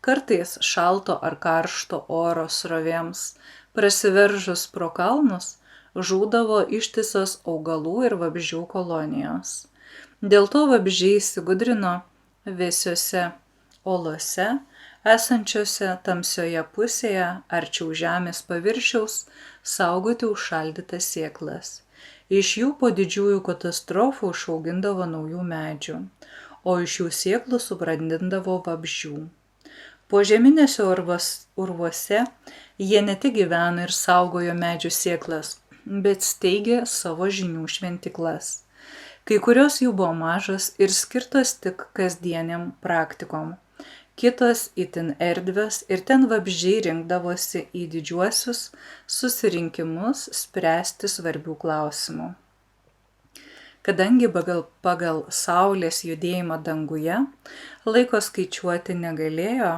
Kartais šalto ar karšto oro srovėms prasiveržus pro kalnus žūdavo ištisas augalų ir vabzdžių kolonijos. Dėl to vabzdžiai įsigudrino vėsiose olose, esančiose tamsioje pusėje arčiau žemės paviršiaus, saugoti užšaldytas sėklas. Iš jų po didžiųjų katastrofų išaugindavo naujų medžių, o iš jų sėklų subrandindavo vabzdžių. Požeminėse urvuose jie ne tik gyveno ir saugojo medžių sėklas, bet steigė savo žinių šventiklas. Kai kurios jų buvo mažos ir skirtos tik kasdieniam praktikom, kitos itin erdvios ir ten vabzdžiai rinkdavosi į didžiuosius susirinkimus spręsti svarbių klausimų. Kadangi pagal saulės judėjimą danguje laiko skaičiuoti negalėjo,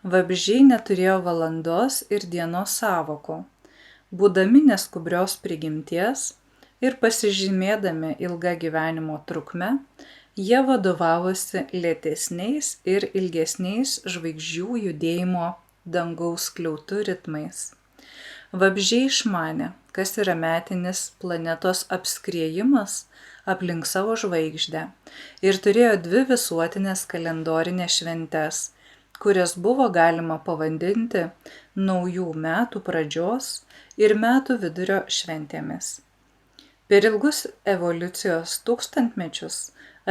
vabzdžiai neturėjo valandos ir dienos sąvokų. Būdami neskubrios prigimties ir pasižymėdami ilgą gyvenimo trukmę, jie vadovavosi lėtesniais ir ilgesniais žvaigždžių judėjimo dangaus skliautų ritmais. Vabzdžiai išmanė, kas yra metinis planetos apskriejimas aplink savo žvaigždę ir turėjo 2 visuotinės kalendorinės šventes, kurias buvo galima pavadinti naujų metų pradžios ir metų vidurio šventėmis. Per ilgus evoliucijos tūkstantmečius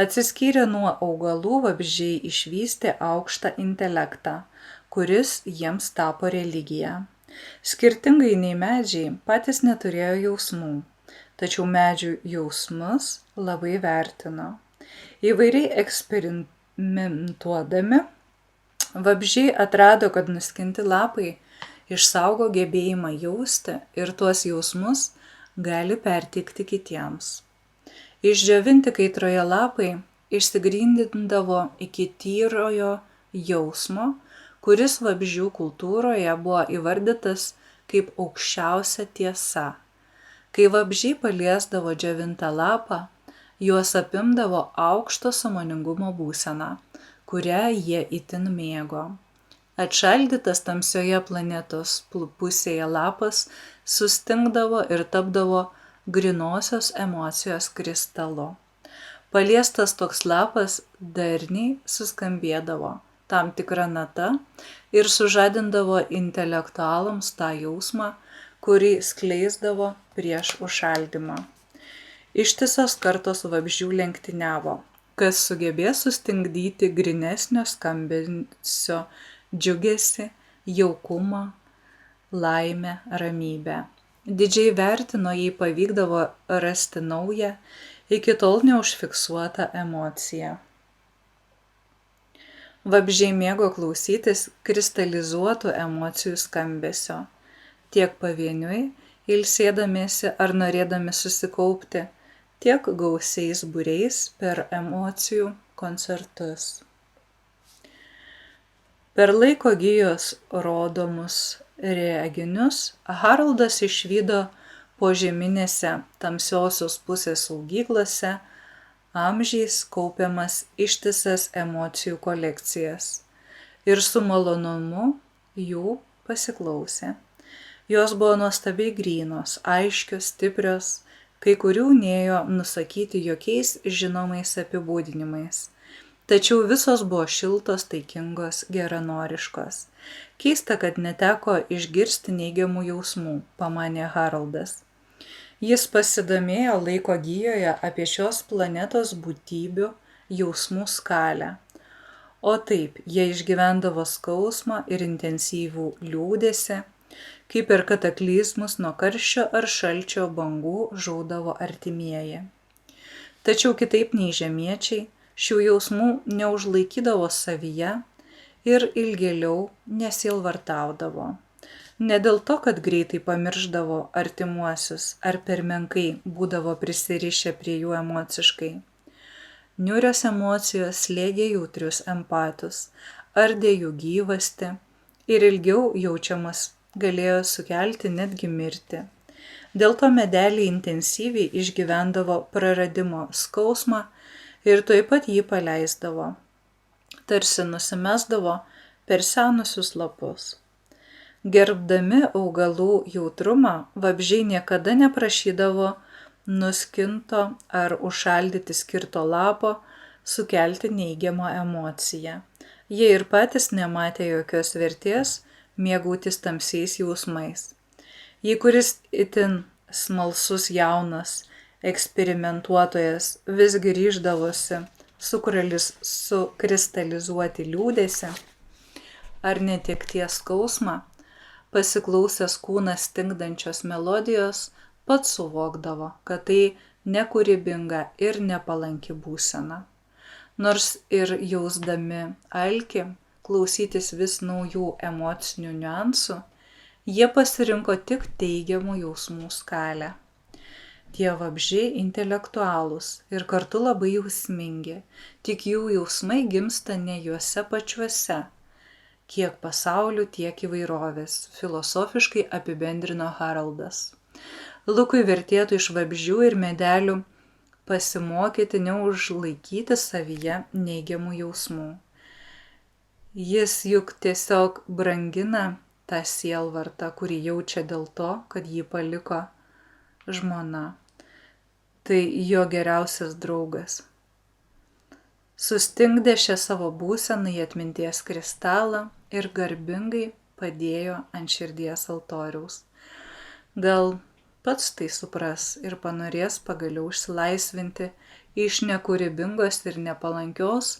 atsiskyrę nuo augalų vabzdžiai išvystė aukštą intelektą, kuris jiems tapo religija. Skirtingai nei medžiai patys neturėjo jausmų, tačiau medžių jausmus labai vertino. Įvairiai eksperimentuodami, vabzdžiai atrado, kad nuskinti lapai išsaugo gebėjimą jausti ir tuos jausmus gali perteikti kitiems. Išdžiovinti kaitroje lapai išsigrindindavo iki tyrojo jausmo, kuris vabzdžių kultūroje buvo įvardytas kaip aukščiausia tiesa. Kai vabzdžiai paliesdavo džiovintą lapą, juos apimdavo aukšto sąmoningumo būsena, kurią jie itin mėgo. Atšaldytas tamsioje planetos pusėje lapas sustingdavo ir tapdavo grynosios emocijos kristalu. Paliestas toks lapas darniai suskambėdavo tam tikra nata ir sužadindavo intelektualams tą jausmą, kurį skleisdavo prieš užšaldymą. Ištisas kartos vabzdžių lenktyniavo, kas sugebės sustingdyti grynesnio skambesio džiugesį, jaukumą, laimę, ramybę. Didžiai vertino, jei pavykdavo rasti naują, iki tol neužfiksuotą emociją. Vabzdžiai mėgo klausytis kristalizuotų emocijų skambesio, tiek pavieniui, ilsėdamiesi ar norėdami susikaupti, tiek gausiais būriais per emocijų koncertus. Per laiko gijos rodomus reginius Haroldas išvydo požeminėse tamsiosios pusės saugyklose amžiais kaupiamas ištisas emocijų kolekcijas ir su malonumu jų pasiklausė. Jos buvo nuostabiai grynos, aiškios, stiprios, kai kurių nėjo nusakyti jokiais žinomais apibūdinimais. Tačiau visos buvo šiltos, taikingos, geranoriškos. Keista, kad neteko išgirsti neigiamų jausmų, pamanė Haroldas. Jis pasidomėjo laiko gijoje apie šios planetos būtybių jausmų skalę. O taip, jie išgyvendavo skausmą ir intensyvų liūdesį, kaip per kataklizmus nuo karščio ar šalčio bangų žūdavo artimieji. Tačiau kitaip nei žemiečiai, šių jausmų neužlaikydavo savyje ir ilgėliau nesielvartaudavo. Ne dėl to, kad greitai pamirždavo artimuosius ar per menkai būdavo prisirišę prie jų emociškai. Niūrios emocijos slėgė jautrius empatus, ardė jų gyvastį ir ilgiau jaučiamas galėjo sukelti netgi mirtį. Dėl to medeliai intensyviai išgyvendavo praradimo skausmą ir tuoj pat jį paleisdavo, tarsi nusimesdavo per senusius lapus. Gerbdami augalų jautrumą, vabzdžiai niekada neprašydavo nuskinto ar užšaldyti skirto lapo sukelti neigiamą emociją. Jie ir patys nematė jokios vertės mėgautis tamsiais jausmais. Jei kuris itin smalsus jaunas eksperimentuotojas visgi ryždavosi sukristalizuoti liūdesį ar netekties skausmą, pasiklausęs kūną stingdančios melodijos, pats suvokdavo, kad tai nekūrybinga ir nepalanki būsena. Nors ir jausdami alkį, klausytis vis naujų emocinių niuansų, jie pasirinko tik teigiamų jausmų skalę. Tie vabzdžiai intelektualūs ir kartu labai jausmingi, tik jų jausmai gimsta ne juose pačiuose, kiek pasaulių, tiek įvairovės, filosofiškai apibendrino Haroldas. Lukui vertėtų iš vabzdžių ir medelių pasimokyti neužlaikyti savyje neigiamų jausmų. Jis juk tiesiog brangina tą sielvartą, kurį jaučia dėl to, kad jį paliko žmona. Tai jo geriausias draugas. Sustingdė šią savo būseną į atminties kristalą ir garbingai padėjo ant širdies altoriaus. Gal pats tai supras ir panorės pagaliau išsilaisvinti iš nekūrybingos ir nepalankios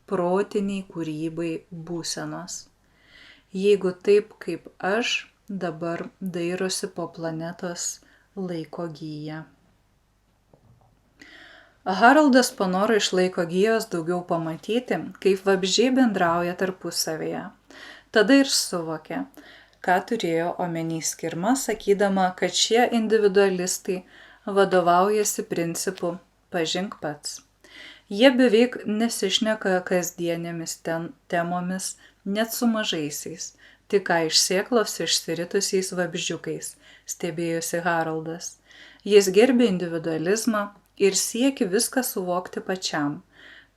protiniai kūrybai būsenos. Jeigu taip kaip aš dabar dairosi po planetos laiko giją. Haroldas panoro iš laiko gijos daugiau pamatyti, kaip vabzdžiai bendrauja tarpusavėje. Tada ir suvokė, ką turėjo omeny Skirma, sakydama, kad šie individualistai vadovaujasi principu pažink pats. Jie beveik nesišneka kasdienėmis temomis, net su mažaisiais, tik ką iš sėklos išsiritusiais vabzdžiukais, stebėjosi Haroldas. Jis gerbė individualizmą ir siekė viską suvokti pačiam,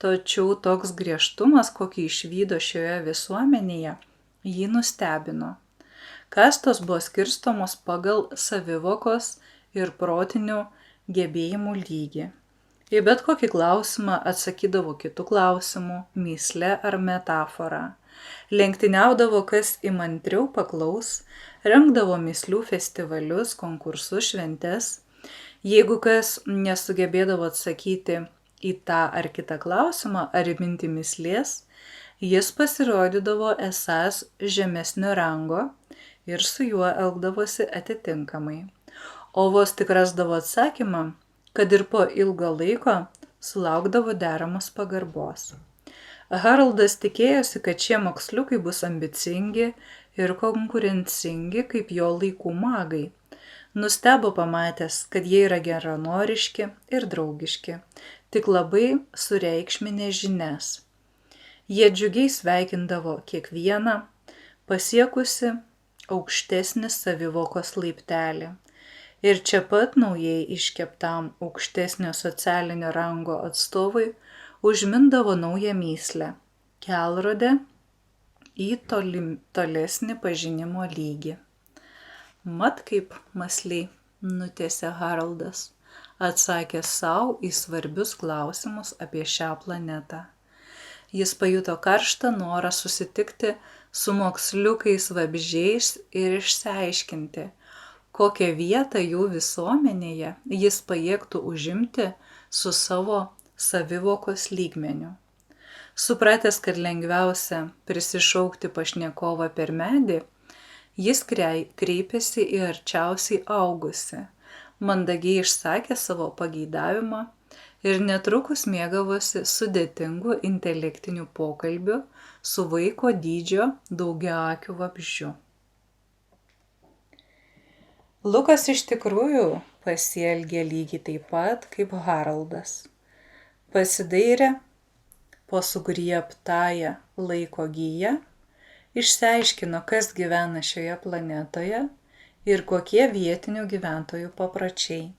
tačiau toks griežtumas, kokį išvydo šioje visuomenėje, jį nustebino. Kastos buvo skirstomos pagal savivokos ir protinių gebėjimų lygį. Į bet kokį klausimą atsakydavo kitų klausimų, mįsle ar metafora. Lenktyniaudavo, kas įmantriau paklaus, rengdavo mįslių festivalius, konkursus, šventes. Jeigu kas nesugebėdavo atsakyti į tą ar kitą klausimą ar įminti mįslės, jis pasirodydavo esąs žemesnio rango ir su juo elgdavosi atitinkamai. O vos tik rasdavo atsakymą, kad ir po ilgo laiko sulaukdavo deramos pagarbos. Haroldas tikėjosi, kad šie moksliukai bus ambicingi ir konkurencingi kaip jo laikų magai. Nustebo pamatęs, kad jie yra geranoriški ir draugiški, tik labai sureikšminė žinias. Jie džiugiai sveikindavo kiekvieną, pasiekusi aukštesnį savivokos laiptelį. Ir čia pat naujai iškeptam aukštesnio socialinio rango atstovui užmindavo naują mįslę – kelrodę į tolesnį pažinimo lygį. Mat kaip mąsliai, nutęsė Haroldas, atsakė savo į svarbius klausimus apie šią planetą. Jis pajuto karštą norą susitikti su moksliukais vabzdžiais ir išsiaiškinti, kokią vietą jų visuomenėje jis pajėgtų užimti su savo savivokos lygmeniu. Supratęs, kad lengviausia prisišaukti pašnekovą per medį, jis kreipėsi į arčiausiai augusi, mandagiai išsakė savo pageidavimą ir netrukus mėgavosi sudėtingu intelektiniu pokalbiu su vaiko dydžio daugiaakiu vabzdžiu. Lukas iš tikrųjų pasielgė lygiai taip pat kaip Haroldas. Pasidairė po sugriebtąją laiko giją išsiaiškino, kas gyvena šioje planetoje ir kokie vietinių gyventojų papročiai.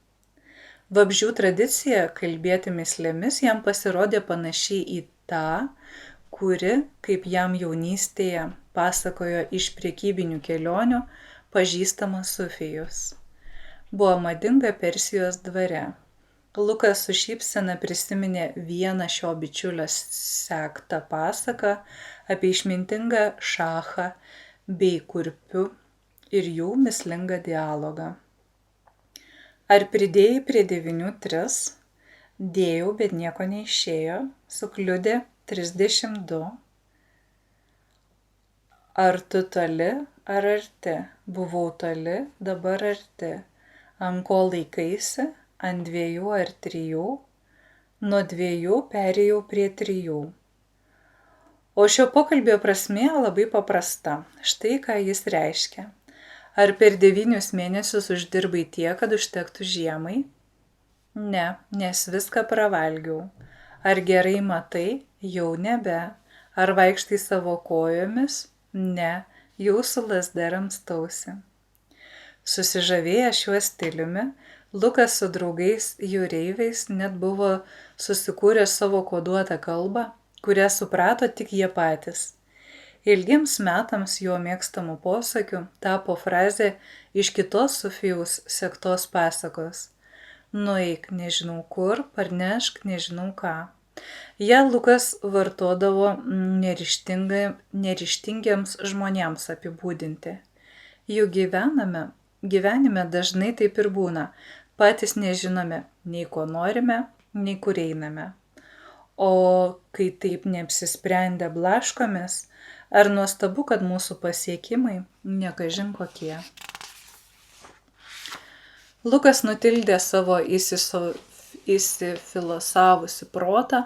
Vabzdžių tradicija kalbėti mįslėmis jam pasirodė panaši į tą, kuri, kaip jam jaunystėje pasakojo iš prekybinių kelionių, pažįstamas Sufijus. Buvo madinga Persijos dvare. Lukas su šypsena prisiminė vieną šio bičiulio sektą pasaką apie išmintingą šachą bei kurpių ir jų mįslingą dialogą. Ar pridėjai prie 9 3? Dėjau, bet nieko neišėjo, sukliudė 32. Ar tu toli, ar arti? Buvau toli, dabar arti. Ant ko laikaisi? Ant 2 ar 3? Nuo 2 perėjau prie 3. O šio pokalbio prasmė labai paprasta. Štai ką jis reiškia. Ar per 9 mėnesius uždirbai tiek, kad užtektų žiemai? Ne, nes viską pravalgiau. Ar gerai matai? Jau nebe. Ar vaikštai savo kojomis? Ne, jau su lazda ramstausi. Susižavėjęs šiuo stiliumi, Lukas su draugais jūreiviais net buvo susikūrę savo koduotą kalbą, kurią suprato tik jie patys. Ilgiems metams jo mėgstamų posakių tapo frazė iš kitos Sufijaus sektos pasakos. Nueik nežinau kur, parnešk nežinau ką. Ja Lukas vartodavo neryžtingiems žmonėms apibūdinti. Juk gyvenime dažnai taip ir būna. Patys nežinome nei ko norime, nei kur einame. O kai taip neapsisprendę blaškomės, ar nuostabu, kad mūsų pasiekimai nekažin kokie. Lukas nutildė savo įsifilosavusi protą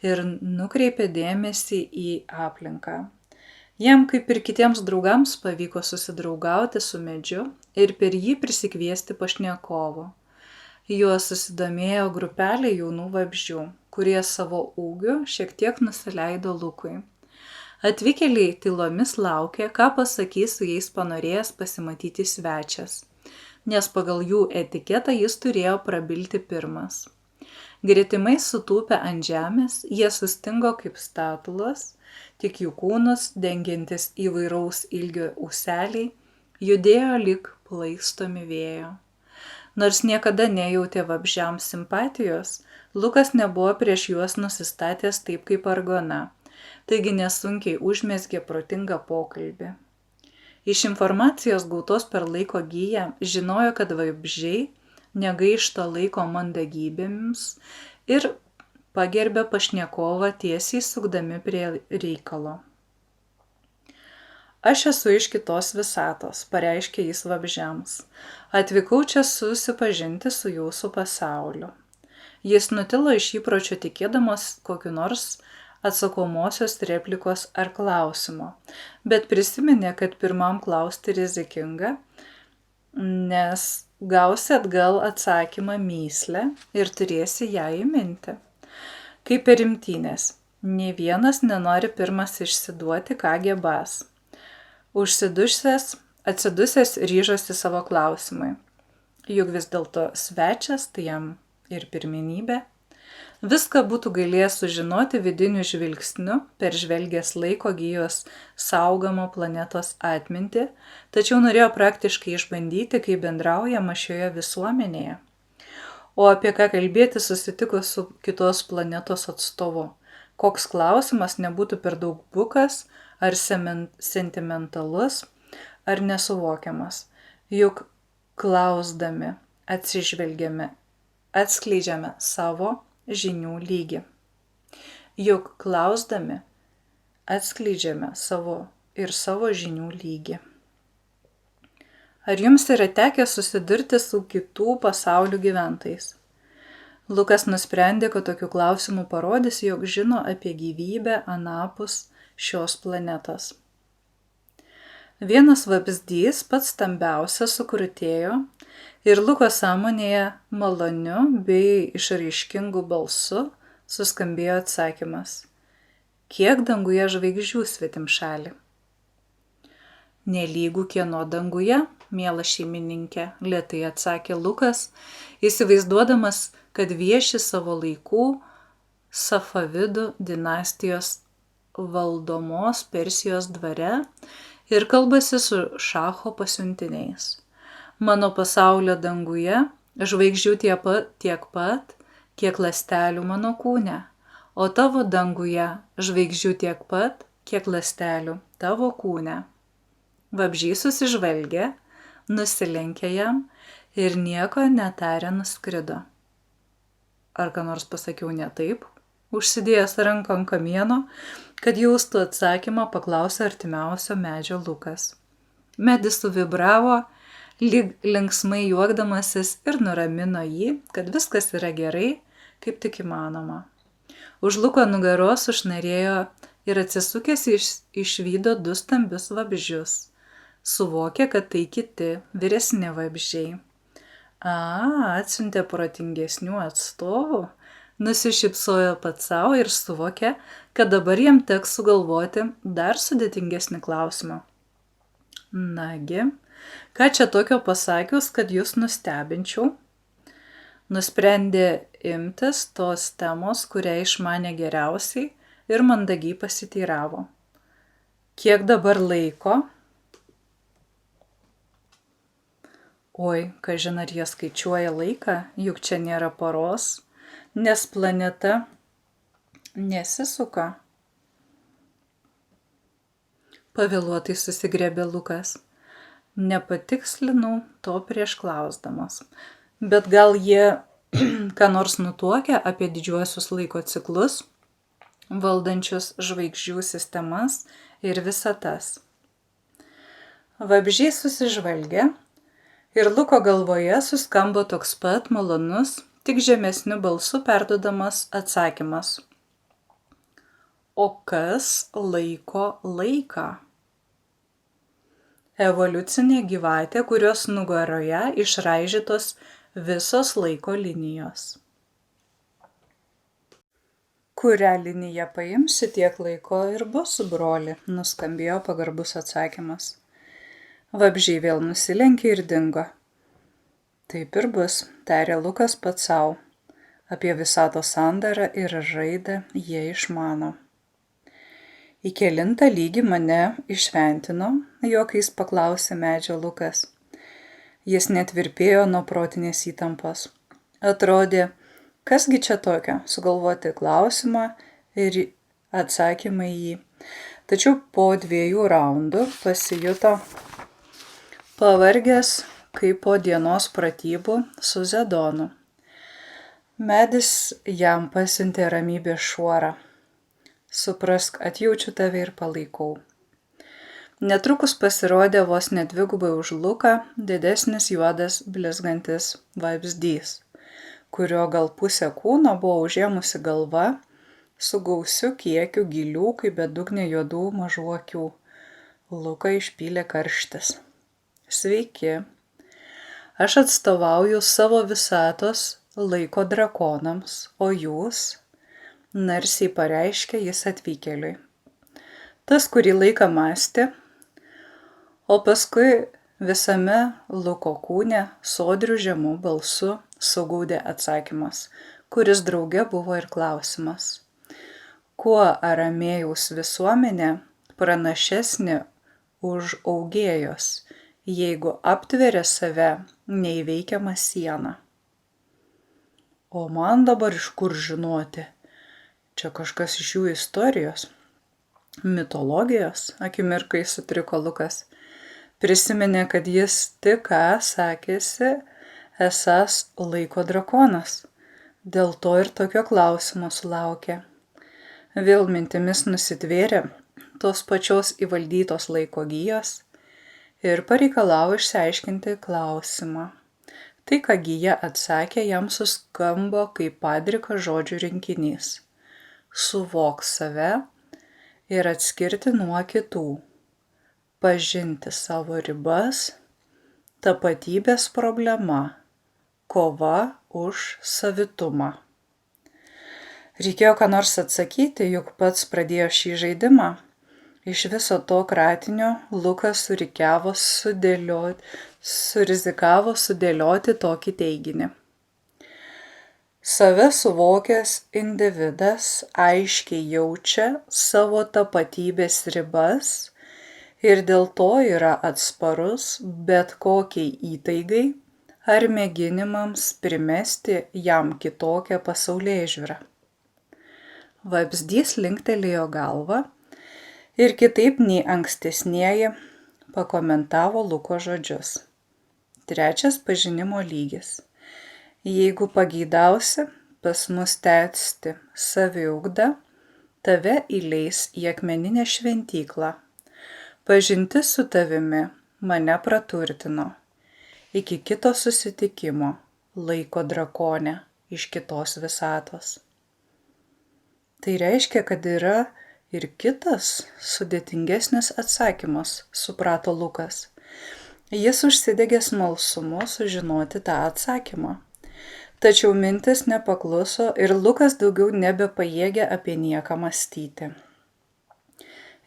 ir nukreipė dėmesį į aplinką. Jam, kaip ir kitiems draugams, pavyko susidraugauti su medžiu ir per jį prisikviesti pašnekovų. Juo susidomėjo grupelė jaunų vabzdžių, kurie savo ūgiu šiek tiek nusileido Lukui. Atvykėliai tylomis laukė, ką pasakys su jais panorėjęs pasimatyti svečias, nes pagal jų etiketą jis turėjo prabilti pirmas. Gretimai sutūpę ant žemės, jie sustingo kaip statulos, tik jų kūnus, dengiantis įvairaus ilgio ūseliai, judėjo lyg plaistomi vėjo. Nors niekada nejautė vabzdžiams simpatijos, Lukas nebuvo prieš juos nusistatęs taip kaip Argona, taigi nesunkiai užmezgė protingą pokalbį. Iš informacijos gautos per laiko giją žinojo, kad vabzdžiai negaišta laiko mandagybėms ir pagerbė pašnekovą tiesiai sukdami prie reikalo. Aš esu iš kitos visatos, pareiškė jis vabzdžiams. Atvykau čia susipažinti su jūsų pasauliu. Jis nutilo iš įpročio tikėdamas kokiu nors atsakomosios replikos ar klausimo, bet prisiminė, kad pirmam klausti rizikinga, nes gausi atgal atsakymą mįslę ir turėsi ją įminti. Kaip per imtynės, nei vienas nenori pirmas išsiduoti, ką gebas. Atsidusęs ryžosi savo klausimui. Juk vis dėlto svečias, tai jam ir pirmenybė. Viską būtų galėjęs sužinoti vidiniu žvilgsniu, peržvelgęs laiko gijos saugomą planetos atmintį, tačiau norėjo praktiškai išbandyti, kaip bendraujama šioje visuomenėje. O apie ką kalbėti susitiko su kitos planetos atstovu. Koks klausimas nebūtų per daug bukas, ar sentimentalus, ar nesuvokiamas. Juk klausdami atskleidžiame savo žinių lygį. Juk klausdami atskleidžiame savo žinių lygį. Ar jums yra tekę susidurti su kitų pasaulių gyventojais? Lukas nusprendė, kad tokių klausimų parodys, jog žino apie gyvybę anapus šios planetos. Vienas vabzdys, pats stambiausias, sukrutėjo ir Luko sąmonėje maloniu bei išraiškingu balsu suskambėjo atsakymas. Kiek danguje žvaigždžių svetimšali? Nelygų kieno danguje, miela šeimininkė, lėtai atsakė Lukas, įsivaizduodamas, kad vieši savo laikų Safavidų dinastijos valdomos Persijos dvare ir kalbasi su šacho pasiuntiniais. Mano pasaulio danguje žvaigždžių tiek pat, kiek ląstelių mano kūne, o tavo danguje žvaigždžių tiek pat, kiek ląstelių tavo kūne. Vabzdžiai susižvalgė, nusilenkė jam ir nieko netarę nuskrido. Ar ką nors pasakiau ne taip? Užsidėjęs ranką ant kamieno, kad jaustų atsakymą, paklausė artimiausio medžio Lukas. Medis suvibravo, lyg linksmai juokdamasis ir nuramino jį, kad viskas yra gerai, kaip tik įmanoma. Už Luko nugaros užnarėjo ir atsisukęs išvydo 2 stambius vabzdžius. Suvokė, kad tai kiti, vyresni vabzdžiai. Atsiuntė protingesnių atstovų, nusišypsojo pats savo ir suvokė, kad dabar jam teks sugalvoti dar sudėtingesnį klausimą. Nagi, ką čia tokio pasakius, kad jūs nustebinčiau? Nusprendė imtis tos temos, kurią išmanė geriausiai ir mandagiai pasiteiravo. Kiek dabar laiko? Oi, kažin ar jie skaičiuoja laiką, juk čia nėra paros, nes planeta nesisuka. Pavėluotai susigriebė Lukas. Nepatikslinau to prieš klausdamas, bet gal jie ką nors nutuokia apie didžiuosius laiko ciklus, valdančius žvaigždžių sistemas ir visatas. Vabzdžiai susižvalgė ir Luko galvoje suskambo toks pat malonus, tik žemesniu balsu perduodamas atsakymas. O kas laiko laiką? Evoliucinė gyvatė, kurios nugaroje išraižytos visos laiko linijos. Kurią liniją paimsi, tiek laiko ir bus, broli, nuskambėjo pagarbus atsakymas. Vabzdžiai vėl nusilenkė ir dingo. Taip ir bus, tarė Lukas pats savo. Apie visatos sandarą ir raidą jie išmano. Į kelintą lygį mane išventino, juokais paklausė medžio Lukas. Jis net virpėjo nuo protinės įtampos. Atrodė, kasgi čia tokio, sugalvoti klausimą ir atsakymą į jį. Tačiau po 2 raundų pasijuto pavargęs kaip po dienos pratybų su Zedonu. Medis jam pasiuntė ramybės šuorą. Suprask, atjaučiu tave ir palaikau. Netrukus pasirodė vos net 2 už Luką didesnis juodas blizgantis vabzdys, kurio gal pusę kūno buvo užėmusi galva su gausiu kiekiu gilių kaip bedugnė juodų mažų akių. Luką išpylė karštis. Sveiki, aš atstovauju savo visatos laiko drakonams, o jūs, narsiai pareiškė jis atvykėliui. Tas kurį laiką mąstė, o paskui visame Luko kūne sodriu žemu balsu sugaudė atsakymas, kuris drauge buvo ir klausimas. Kuo Aramėjaus visuomenė pranašesnė už Augėjos, jeigu aptveria save neįveikiamą sieną? O man dabar iš kur žinoti? Čia kažkas iš jų istorijos, mitologijos, akimirkai sutriko Lukas. Prisiminė, kad jis tik ką sakėsi esąs laiko drakonas. Dėl to ir tokio klausimo sulaukė. Vėl mintimis nusitvėrė tos pačios įvaldytos laiko gijos ir pareikalavo išsiaiškinti klausimą. Tai, ką gija atsakė, jam suskambo kaip padrika žodžių rinkinys. Suvok save ir atskirti nuo kitų, pažinti savo ribas, tapatybės problema, kova už savitumą. Reikėjo ką nors atsakyti, juk pats pradėjo šį žaidimą. Iš viso to kratinio Lukas surizikavo sudėlioti tokį teiginį. Save suvokęs individas aiškiai jaučia savo tapatybės ribas ir dėl to yra atsparus bet kokiai įtaigai ar mėginimams primesti jam kitokią pasaulėžiūrą. Vabzdys linktelėjo galvą ir kitaip nei ankstesnieji pakomentavo Luko žodžius. 3 pažinimo lygis. Jeigu pageidausi pas mus tęsti saviugdą, tave įleis į akmeninę šventyklą. Pažintis su tavimi mane praturtino. Iki kito susitikimo, laiko drakone iš kitos visatos. Tai reiškia, kad yra ir kitas sudėtingesnis atsakymas, suprato Lukas. Jis užsidegė smalsumu sužinoti tą atsakymą. Tačiau mintis nepakluso ir Lukas daugiau nebepajėgė apie nieką mąstyti.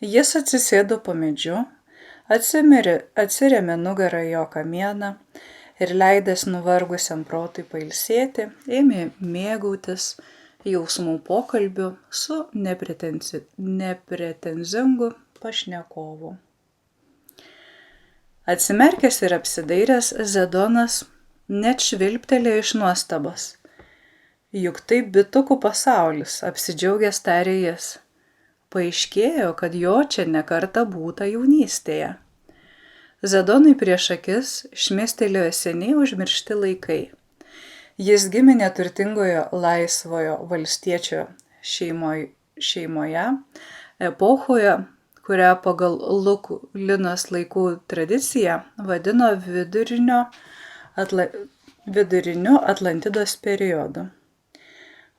Jis atsisėdo po medžiu, atsirėmė nugarą jo kamieną ir leidęs nuvargusiam protui pailsėti, ėmė mėgautis jausmų pokalbiu su nepretenzingu pašnekovu. Atsimerkęs ir apsidairęs, Zedonas net švilptelėjo iš nuostabos. Juk tai bitukų pasaulis, apsidžiaugęs tarė jis. Paaiškėjo, kad jo čia nekartą būta jaunystėje. Zedonui prieš akis šmėstelėjo seniai užmiršti laikai. Jis gimė neturtingojo laisvojo valstiečio šeimoje, epochoje, kurią pagal Linos laikų tradiciją vadino viduriniu Atlantidos periodu.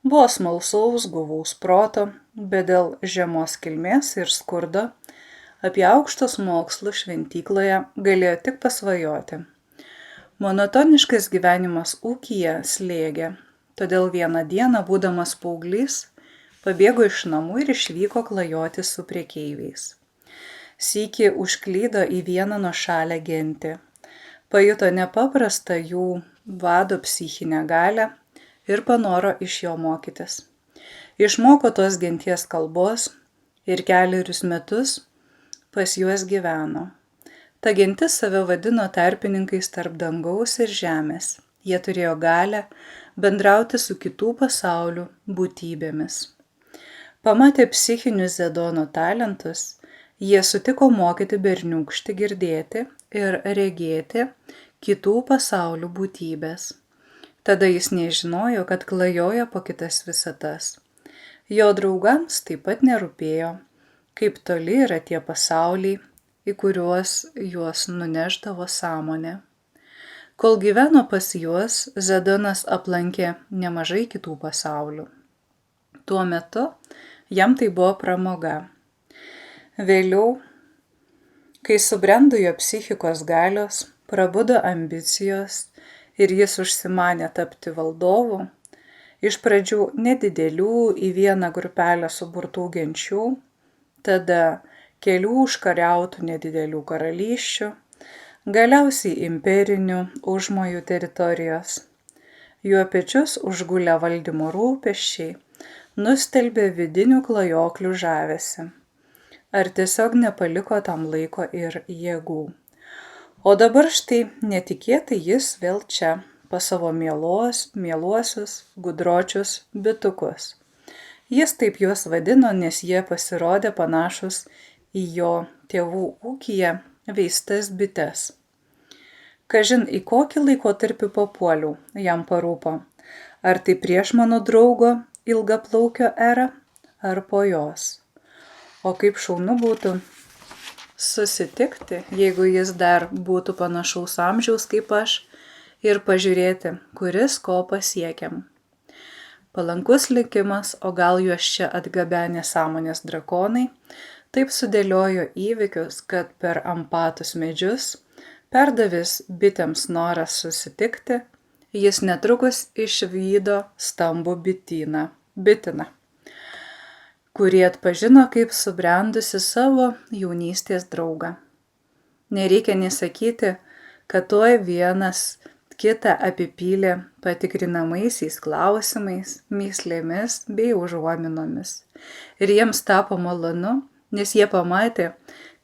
Buvo smalsaus, guvaus proto, bet dėl žemos kilmės ir skurdo apie aukštus mokslus šventykloje galėjo tik pasvajoti. Monotoniškas gyvenimas ūkyje slėgė, todėl vieną dieną, būdamas paauglys, pabėgo iš namų ir išvyko klajoti su prekeiviais. Sykį užklydo į vieną nuošalę gentį. Pajuto nepaprastą jų vado psichinę galią ir panoro iš jo mokytis. Išmoko tos genties kalbos ir 4 metus pas juos gyveno. Ta gentis save vadino tarpininkais tarp dangaus ir žemės. Jie turėjo galią bendrauti su kitų pasaulių būtybėmis. Pamatę psichinius Zedono talentus, jie sutiko mokyti berniūkštį girdėti ir regėti kitų pasaulių būtybės. Tada jis nežinojo, kad klajoja po kitas visatas. Jo draugams taip pat nerūpėjo, kaip toli yra tie pasauliai, į kuriuos juos nuneždavo sąmonė. Kol gyveno pas juos, Zedonas aplankė nemažai kitų pasaulių. Tuo metu jam tai buvo pramoga. Vėliau, kai subrendo jo psichikos galios, prabudo ambicijos ir jis užsimanė tapti valdovu, iš pradžių nedidelių į vieną grupelę suburtų genčių, tada kelių užkariautų nedidelių karalysčių, galiausiai imperinių užmojų teritorijos. Jo pečius užgulę valdymo rūpesčiai nustelbė vidinių klajoklių žavesį. Ar tiesiog nepaliko tam laiko ir jėgų. O dabar štai netikėtai jis vėl čia, pas savo mieluosius, gudročius bitukus. Jis taip juos vadino, nes jie pasirodė panašus į jo tėvų ūkyje veistas bites. Kažin, į kokį laikotarpį papuoliau, jam parūpo. Ar tai prieš mano draugo ilgaplaukio erą, ar po jos? O kaip šaunu būtų susitikti, jeigu jis dar būtų panašaus amžiaus kaip aš, ir pažiūrėti, kuris ko pasiekiam. Palankus likimas, o gal juos čia atgabenė sąmonės drakonai, taip sudėliojo įvykius, kad per ampatus medžius, perdavęs bitėms norą susitikti, jis netrukus išvydo stambų bitiną, kurį atpažino kaip subrendusi savo jaunystės draugą. Nereikia nesakyti, kad tuoj vienas kitą apipylė patikrinamaisiais klausimais, mįslėmis bei užuominomis. Ir jiems tapo malonu, nes jie pamatė,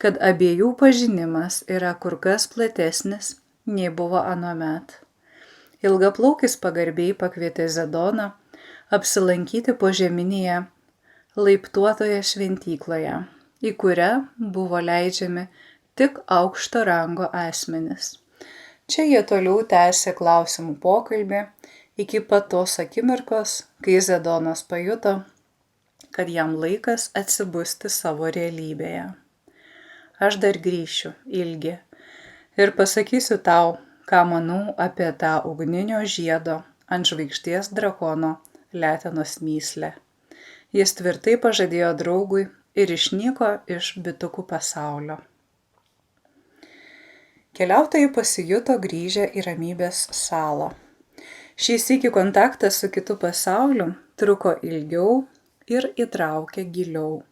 kad abiejų pažinimas yra kur kas platesnis, nei buvo anuomet. Ilgaplaukis pagarbiai pakvietė Zedoną apsilankyti požeminėje laiptuotoje šventykloje, į kurią buvo leidžiami tik aukšto rango asmenys. Čia jie toliau tęsė klausimų pokalbį iki pat tos akimirkos, kai Zedonas pajuto, kad jam laikas atsibusti savo realybėje. Aš dar grįšiu, Ilgi, ir pasakysiu tau, ką manau apie tą ugninio žiedo ant žvaigždės drakono letenos myslę. Jis tvirtai pažadėjo draugui ir išnyko iš bitukų pasaulio. Keliautojai pasijuto grįžę į ramybės salą. Šį sykį kontaktas su kitu pasauliu truko ilgiau ir įtraukė giliau.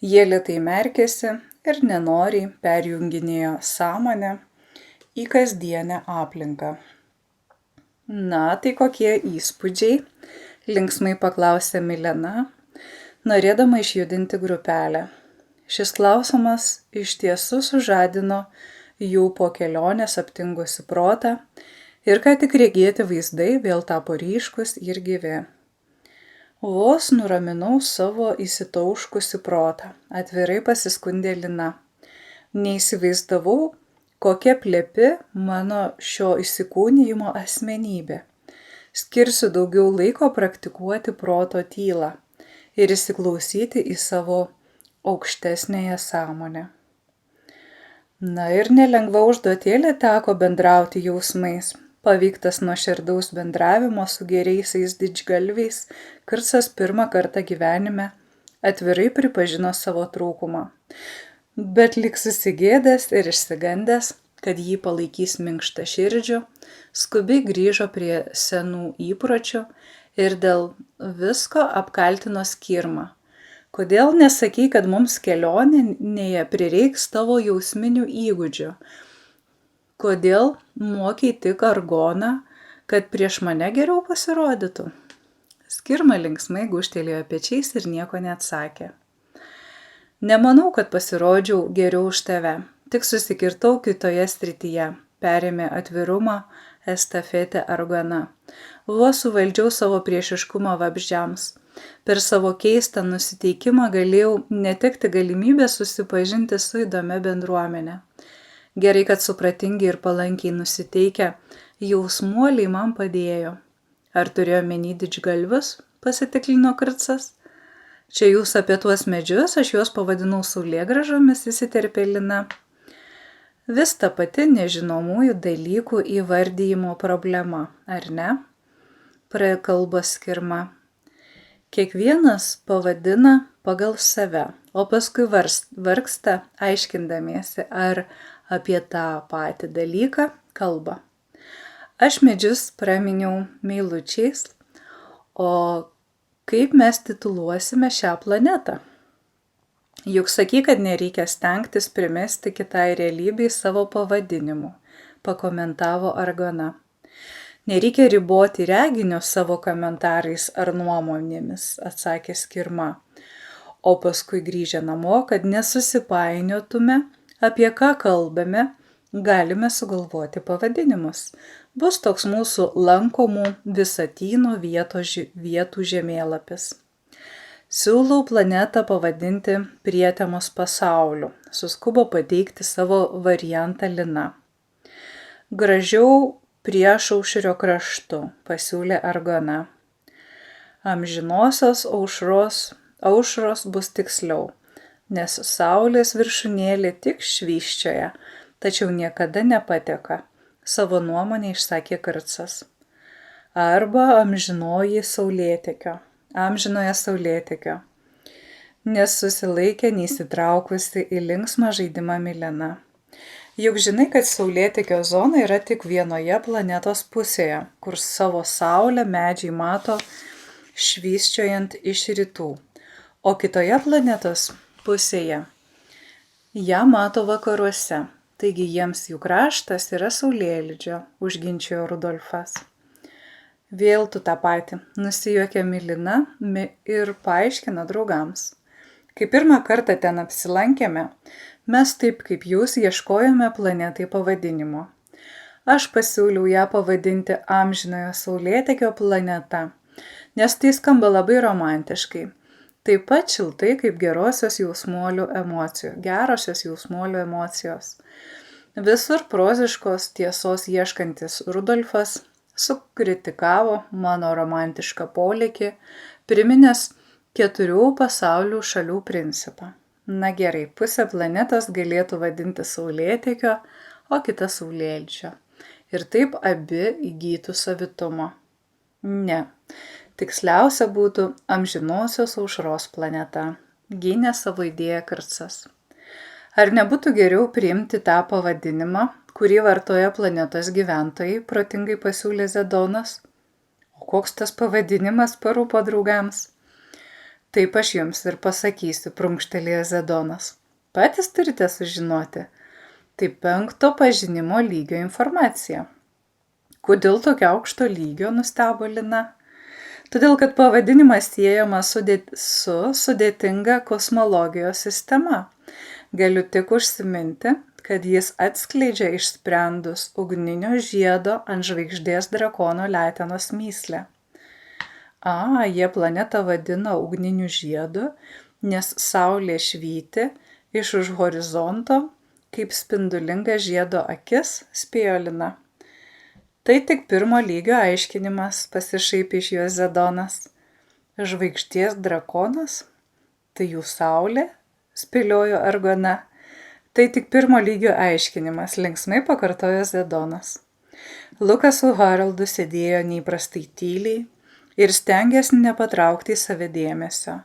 Jie lėtai merkėsi ir nenoriai perjunginėjo sąmonę į kasdienę aplinką. Na, tai kokie įspūdžiai? Linksmai paklausė Milena, norėdama išjudinti grupelę. Šis klausimas iš tiesų sužadino jų po kelionės aptingusi protą ir ką tik regėti vaizdai vėl tapo ryškus ir gyvi. Vos nuraminau savo įsitauškusi protą, atvirai pasiskundė Lina. Neįsivaizdavau, kokia plepi mano šio įsikūnijimo asmenybė. Skirsiu daugiau laiko praktikuoti proto tylą ir įsiklausyti į savo aukštesnėje sąmonę. Na ir nelengva užduotėlė teko bendrauti jausmais. Paveiktas nuoširdaus bendravimo su geriaisiais didžgalviais, Kircas pirmą kartą gyvenime atvirai pripažino savo trūkumą. Bet lyg susigėdęs ir išsigandęs, kad jį palaikys minkštą širdžių, skubiai grįžo prie senų įpročių ir dėl visko apkaltino Skirmą. Kodėl nesakei, kad mums kelionėje prireiks tavo jausminių įgūdžių? Kodėl mokei tik argoną, kad prieš mane geriau pasirodytų? Skirma linksmai gūžtelėjo pečiais ir nieko neatsakė. Nemanau, kad pasirodžiau geriau už tave, tik susikirtau kitoje srityje, perėmė atvirumą estafetę argona. Vos suvaldžiau savo priešiškumą vabzdžiams. Per savo keistą nusiteikimą galėjau netekti galimybę susipažinti su įdomia bendruomenė. Gerai, kad supratingi ir palankiai nusiteikę jausmuoliai man padėjo. Ar turėjo menį didžgalvius? Pasitiklino Kircas. Čia jūs apie tuos medžius, aš juos pavadinau saulėgrąžomis, įsiterpė Lina. Vis ta pati nežinomųjų dalykų įvardyjimo problema, ar ne? Prakalbo Skirma. Kiekvienas pavadina pagal save, o paskui vargsta aiškindamiesi, ar apie tą patį dalyką kalba. Aš medžius praminiau meilučiais, o kaip mes tituluosime šią planetą? Juk sakyk, kad nereikia stengtis primesti kitai realybei savo pavadinimu, pakomentavo Argona. Nereikia riboti reginio savo komentarais ar nuomonėmis, atsakė Skirma. O paskui grįžę namo, kad nesusipainiotume, apie ką kalbame, galime sugalvoti pavadinimus. Bus toks mūsų lankomų visatyno vietų žemėlapis. Siūlau planetą pavadinti prietemos pasauliu, suskubo pateikti savo variantą Lina. Gražiau priešaušrio kraštu, pasiūlė Argona. Amžinosios aušros bus tiksliau, nes saulės viršūnėlė tik švyščioja, tačiau niekada nepateka, savo nuomonę išsakė Kircas. Arba amžinojo saulėtekio, nes susilaikė neįsitraukusi į linksmą žaidimą Milena. Juk žinai, kad saulėtekio zona yra tik vienoje planetos pusėje, kur savo saulę medžiai mato švysčiojant iš rytų, o kitoje planetos pusėje ją mato vakaruose, taigi jiems jų kraštas yra Saulėlydžio, užginčijo Rudolfas. Vėl tu tą patį, nusijuokė Milina ir paaiškino draugams. Kai pirmą kartą ten apsilankėme, mes taip kaip jūs ieškojome planetai pavadinimo. Aš pasiūliau ją pavadinti Amžinojo Saulėtekio planeta, nes tai skamba labai romantiškai. Taip pat šiltai kaip gerosios jausmuolių emocijos. Visur proziškos tiesos ieškantis Rudolfas sukritikavo mano romantišką polėkį, priminęs 4 pasaulių šalių principą. Na gerai, pusė planetos galėtų vadinti Saulėtekio, o kita Saulėlydžio. Ir taip abi įgytų savitumo. Ne, tiksliausia būtų Amžinosios aušros planeta, gynė savo idėją Kircas. Ar nebūtų geriau priimti tą pavadinimą, kurį vartoja planetos gyventojai, protingai pasiūlė Zedonas? O koks tas pavadinimas, parūpo draugams? Taip aš jums ir pasakysiu, prunkštelėjo Zedonas. Patys turite sužinoti. Tai 5 pažinimo lygio informacija. Kodėl tokio aukšto lygio, nustebo Lina? Todėl, kad pavadinimas siejamas su sudėtinga kosmologijos sistema. Galiu tik užsiminti, kad jis atskleidžia išsprendus ugninio žiedo ant žvaigždės drakono letenos mįslę. Jie planetą vadina ugniniu žiedu, nes saulė švyti iš už horizonto, kaip spindulinga žiedo akis, spėjo Lina. Tai tik 1 lygio aiškinimas, pasišaipė iš jo Zedonas. Žvaigždės drakonas? Tai jų saulė? Spėliojo Argona. Tai tik 1 lygio aiškinimas, linksmai pakartojo Zedonas. Lukas su Haraldu sėdėjo neįprastai tyliai ir stengėsi nepatraukti į save dėmesio.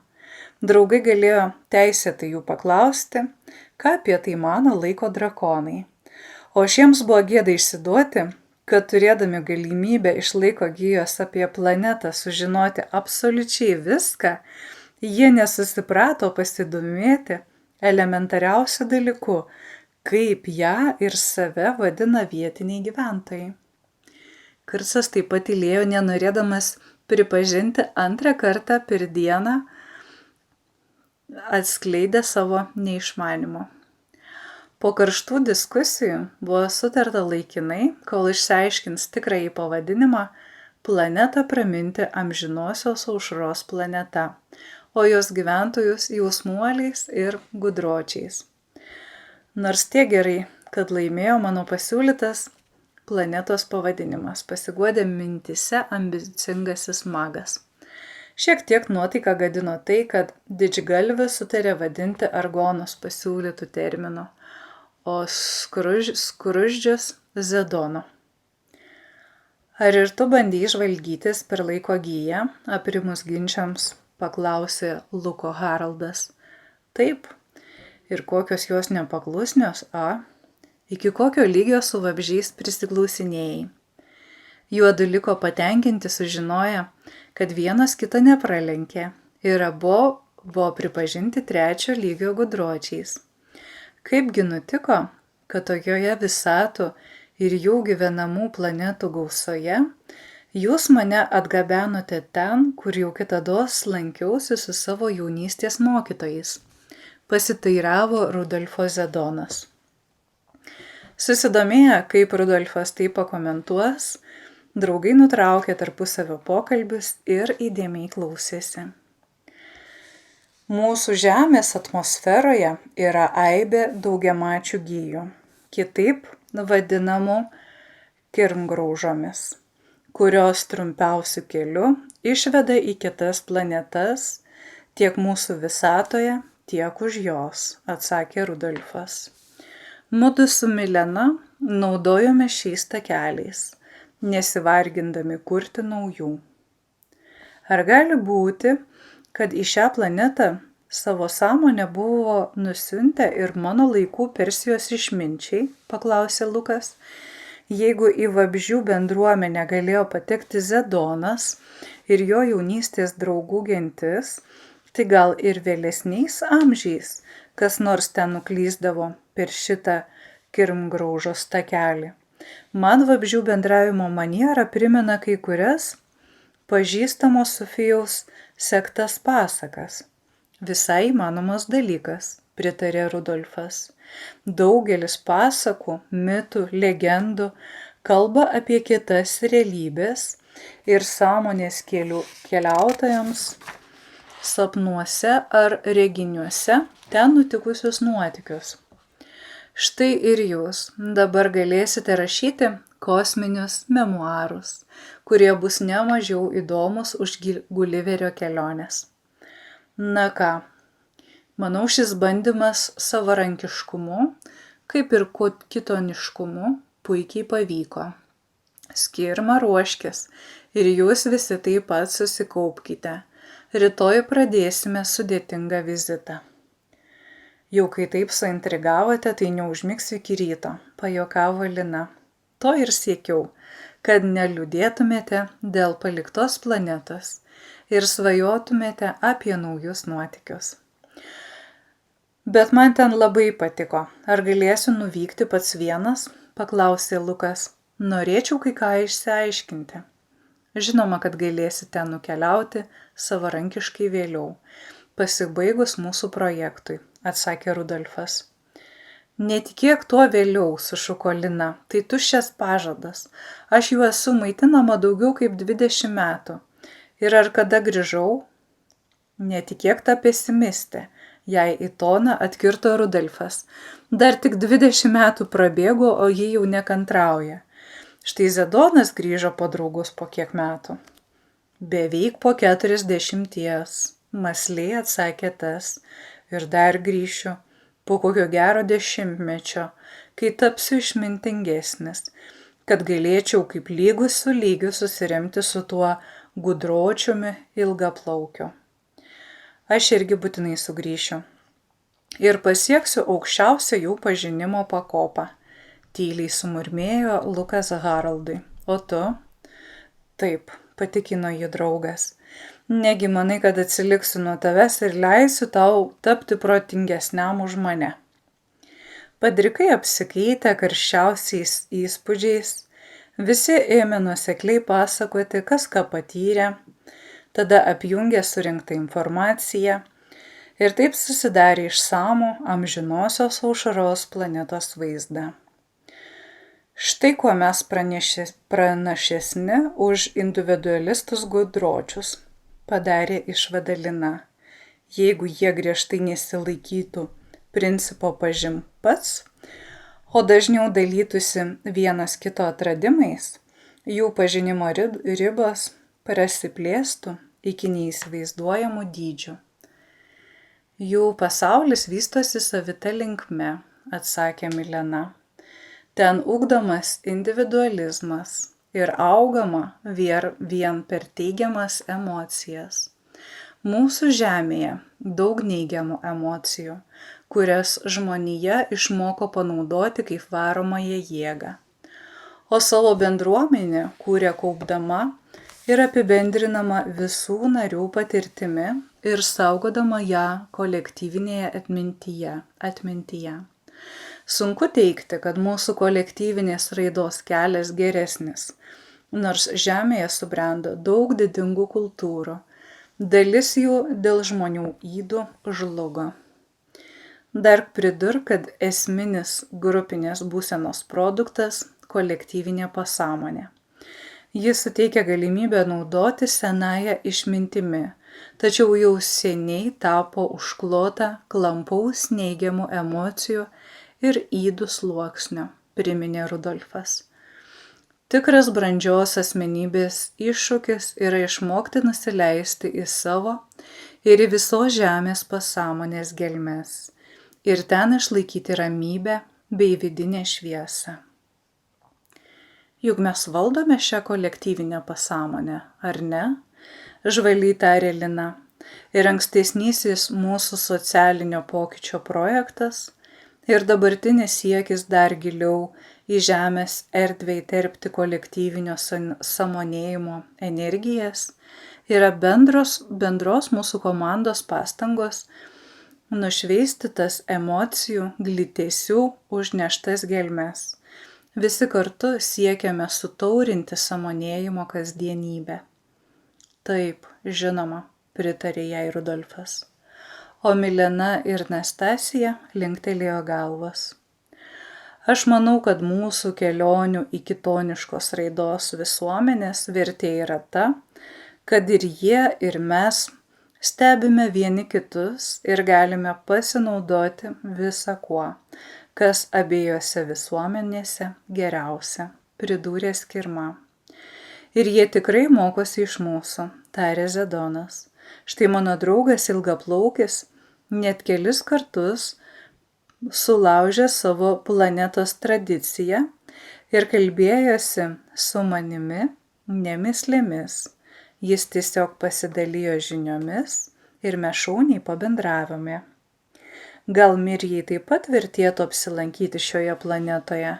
Draugai galėjo teisėtai jų paklausti, ką apie tai mano laiko drakonai. O šiems buvo gėda išsiduoti, kad turėdami galimybę iš laiko gijos apie planetą sužinoti absoliučiai viską, jie nesusiprato pasidomėti elementariausiu dalyku, kaip ją ir save vadina vietiniai gyventojai. Kircas taip pat tylėjo, nenorėdamas pripažinti 2 kartą per dieną atskleidę savo neišmanimo. Po karštų diskusijų buvo sutarta laikinai, kol išsiaiškins tikrąjį pavadinimą, planetą praminti Amžinosios aušros planeta, o jos gyventojus jausmuoliais ir gudročiais. Nors tiek gerai, kad laimėjo mano pasiūlytas planetos pavadinimas, pasiguodė mintyse ambicingasis magas. Šiek tiek nuotaiką gadino tai, kad didžgalvis sutarė vadinti Argonos pasiūlytų terminu, o skruzdžius Zedono. Ar ir tu bandei žvalgytis per laiko giją, aprimus ginčiams, paklausė Luko Haraldas. Taip, ir kokios jos nepaklusnios, iki kokio lygio su vabzdžiais prisiklausinėjai. Juodu liko patenkinti sužinoję, kad vienas kito nepralenkė ir abu buvo pripažinti 3 lygio gudročiais. Kaipgi nutiko, kad tokioje visatų ir jų gyvenamų planetų gausoje jūs mane atgabenote ten, kur jau kitados lankiausi su savo jaunystės mokytojais, pasitairavo Rudolfo Zedonas. Susidomėję, kaip Rudolfas tai pakomentuos, draugai nutraukė tarpusavio pokalbius ir įdėmiai klausėsi. Mūsų Žemės atmosferoje yra aibė daugiamačių gijų, kitaip vadinamų kirmgraužomis, kurios trumpiausiu keliu išveda į kitas planetas tiek mūsų visatoje, tiek už jos, atsakė Rudolfas. Mudu su Milena naudojome šiais takeliais, nesivargindami kurti naujų. Ar gali būti, kad į šią planetą savo sąmonę buvo nusiuntę ir mano laikų Persijos išminčiai, paklausė Lukas. Jeigu į vabzdžių bendruomenę galėjo patekti Zedonas ir jo jaunystės draugų gentis, Tai gal ir vėlesniais amžiais kas nors ten nuklysdavo per šitą kirmgraužos takelį. Man vabzdžių bendravimo maniera primena kai kurias pažįstamos Sofijaus sektas pasakas. Visai įmanomas dalykas, pritarė Rudolfas. Daugelis pasakų, mitų, legendų kalba apie kitas realybės ir sąmonės keliautojams sapnuose ar reginiuose ten nutikusius nuotykius. Štai ir jūs dabar galėsite rašyti kosminius memuarus, kurie bus ne mažiau įdomus už Guliverio keliones. Na ką, manau šis bandymas savarankiškumu, kaip ir kitoniškumu, puikiai pavyko. Skirma, ruoškis ir jūs visi taip pat susikaupkite. Rytoj pradėsime sudėtingą vizitą. Jau kai taip suintrigavote, tai neužmigsiu iki ryto, pajuokavo Lina. To ir siekiau, kad neliūdėtumėte dėl paliktos planetos ir svajotumėte apie naujus nuotykius. Bet man ten labai patiko. Ar galėsiu nuvykti pats vienas? Paklausė Lukas. Norėčiau kai ką išsiaiškinti. Žinoma, kad galėsite nukeliauti savarankiškai vėliau, pasibaigus mūsų projektui, atsakė Rudolfas. Netikėk tuo vėliau, sušuko Lina, tai tuščias pažadas. Aš jau esu maitinama daugiau kaip 20 metų. Ir ar kada grįžau? Netikėk ta pesimistė, jai į toną atkirto Rudolfas. Dar tik 20 metų prabėgo, o ji jau nekantrauja. Štai Zedonas grįžo po draugus po kiek metų. Beveik po 40, mąsliai atsakė tas. Ir dar grįšiu, po kokio gero 10, kai tapsiu išmintingesnis, kad galėčiau kaip lygus su lygiu susiremti su tuo gudročiumi ilgaplaukiu. Aš irgi būtinai sugrįšiu. Ir pasieksiu aukščiausią jų pažinimo pakopą. Tyliai sumurmėjo Lukas Haraldui. O tu? Taip, patikino jį draugas. Negi manai, kad atsiliksiu nuo tavęs ir leisiu tau tapti protingesniam už mane. Padrikai apsikeitę karščiausiais įspūdžiais, visi ėmė nuosekliai pasakoti, kas ką patyrė, tada apjungė surinktą informaciją ir taip susidarė išsamų amžinosios aušros planetos vaizdą. Štai kuo mes pranašesni už individualistus gudročius, padarė išvadą Lina. Jeigu jie griežtai nesilaikytų principo pažim pats, o dažniau dalytųsi vienas kito atradimais, jų pažinimo ribos prasiplėstų iki neįsivaizduojamų dydžių. Jų pasaulis vystosi savita linkme, atsakė Milena. Ten ugdomas individualizmas ir augama vien per teigiamas emocijas. Mūsų žemėje daug neigiamų emocijų, kurias žmonija išmoko panaudoti kaip varomąją jėgą. O savo bendruomenę kūrė kaupdama ir apibendrinama visų narių patirtimi ir saugodama ją kolektyvinėje atmintyje. Sunku teigti, kad mūsų kolektyvinės raidos kelias geresnis, nors žemėje subrendo daug didingų kultūrų, dalis jų dėl žmonių ydų žlugo. Dar pridurk, kad esminis grupinės būsenos produktas – kolektyvinė pasąmonė. Jis suteikia galimybę naudoti senąją išmintimi, tačiau jau seniai tapo užklota klampaus neigiamų emocijų ir ydų sluoksnio, priminė Rudolfas. Tikras brandžios asmenybės iššūkis yra išmokti nusileisti į savo ir į visos žemės pasąmonės gelmes ir ten išlaikyti ramybę bei vidinę šviesą. Juk mes valdome šią kolektyvinę pasąmonę, ar ne? Žvaliai tarė Lina. Ir ankstesnysis mūsų socialinio pokyčio projektas ir dabartinis siekis dar giliau į žemės erdvę įterpti kolektyvinio sąmonėjimo energijas Yra bendros mūsų komandos pastangos nušveisti tas emocijų, glitesių užneštas gelmes. Visi kartu siekiame sutaurinti sąmonėjimo kasdienybę. Taip, žinoma, pritarė jai Rudolfas. O Milena ir Nastasija linktelėjo galvas. Aš manau, kad mūsų kelionių į kitoniškos raidos visuomenės vertė yra ta, kad ir jie, ir mes stebime vieni kitus ir galime pasinaudoti visa kuo, kas abiejose visuomenėse geriausia, pridūrė Skirma. Ir jie tikrai mokosi iš mūsų, tarė Zedonas. Štai mano draugas ilgaplaukis net kelis kartus sulaužė savo planetos tradiciją ir kalbėjosi su manimi nemislėmis. Jis tiesiog pasidalijo žiniomis ir mes šauniai pabendravome. Gal Mirjai taip pat vertėtų apsilankyti šioje planetoje?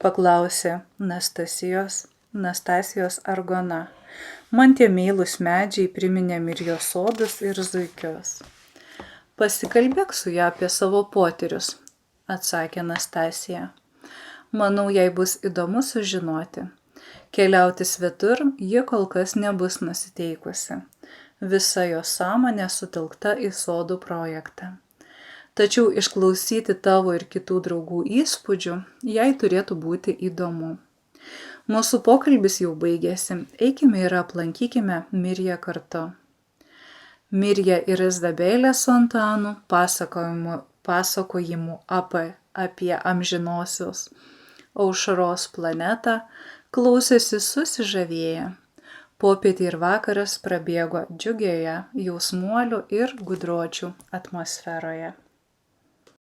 Paklausė Nastasijos Argona. Man tie meilūs medžiai priminė Mirjos sodus ir zuikius. Pasikalbėk su ja apie savo potyrius, atsakė Nastasija. Manau, jai bus įdomu sužinoti. Keliauti svetur ji kol kas nebus nusiteikusi. Visa jos sąmonė sutelkta į sodų projektą. Tačiau išklausyti tavo ir kitų draugų įspūdžių jai turėtų būti įdomu. Mūsų pokalbis jau baigėsi, eikime ir aplankykime Mirją kartu. Mirja ir Izabelė su Antanu pasakojimų apie amžinosios aušros planetą klausėsi susižavėję. Popietė ir vakaras prabėgo džiugioje jausmuolių ir gudročių atmosferoje.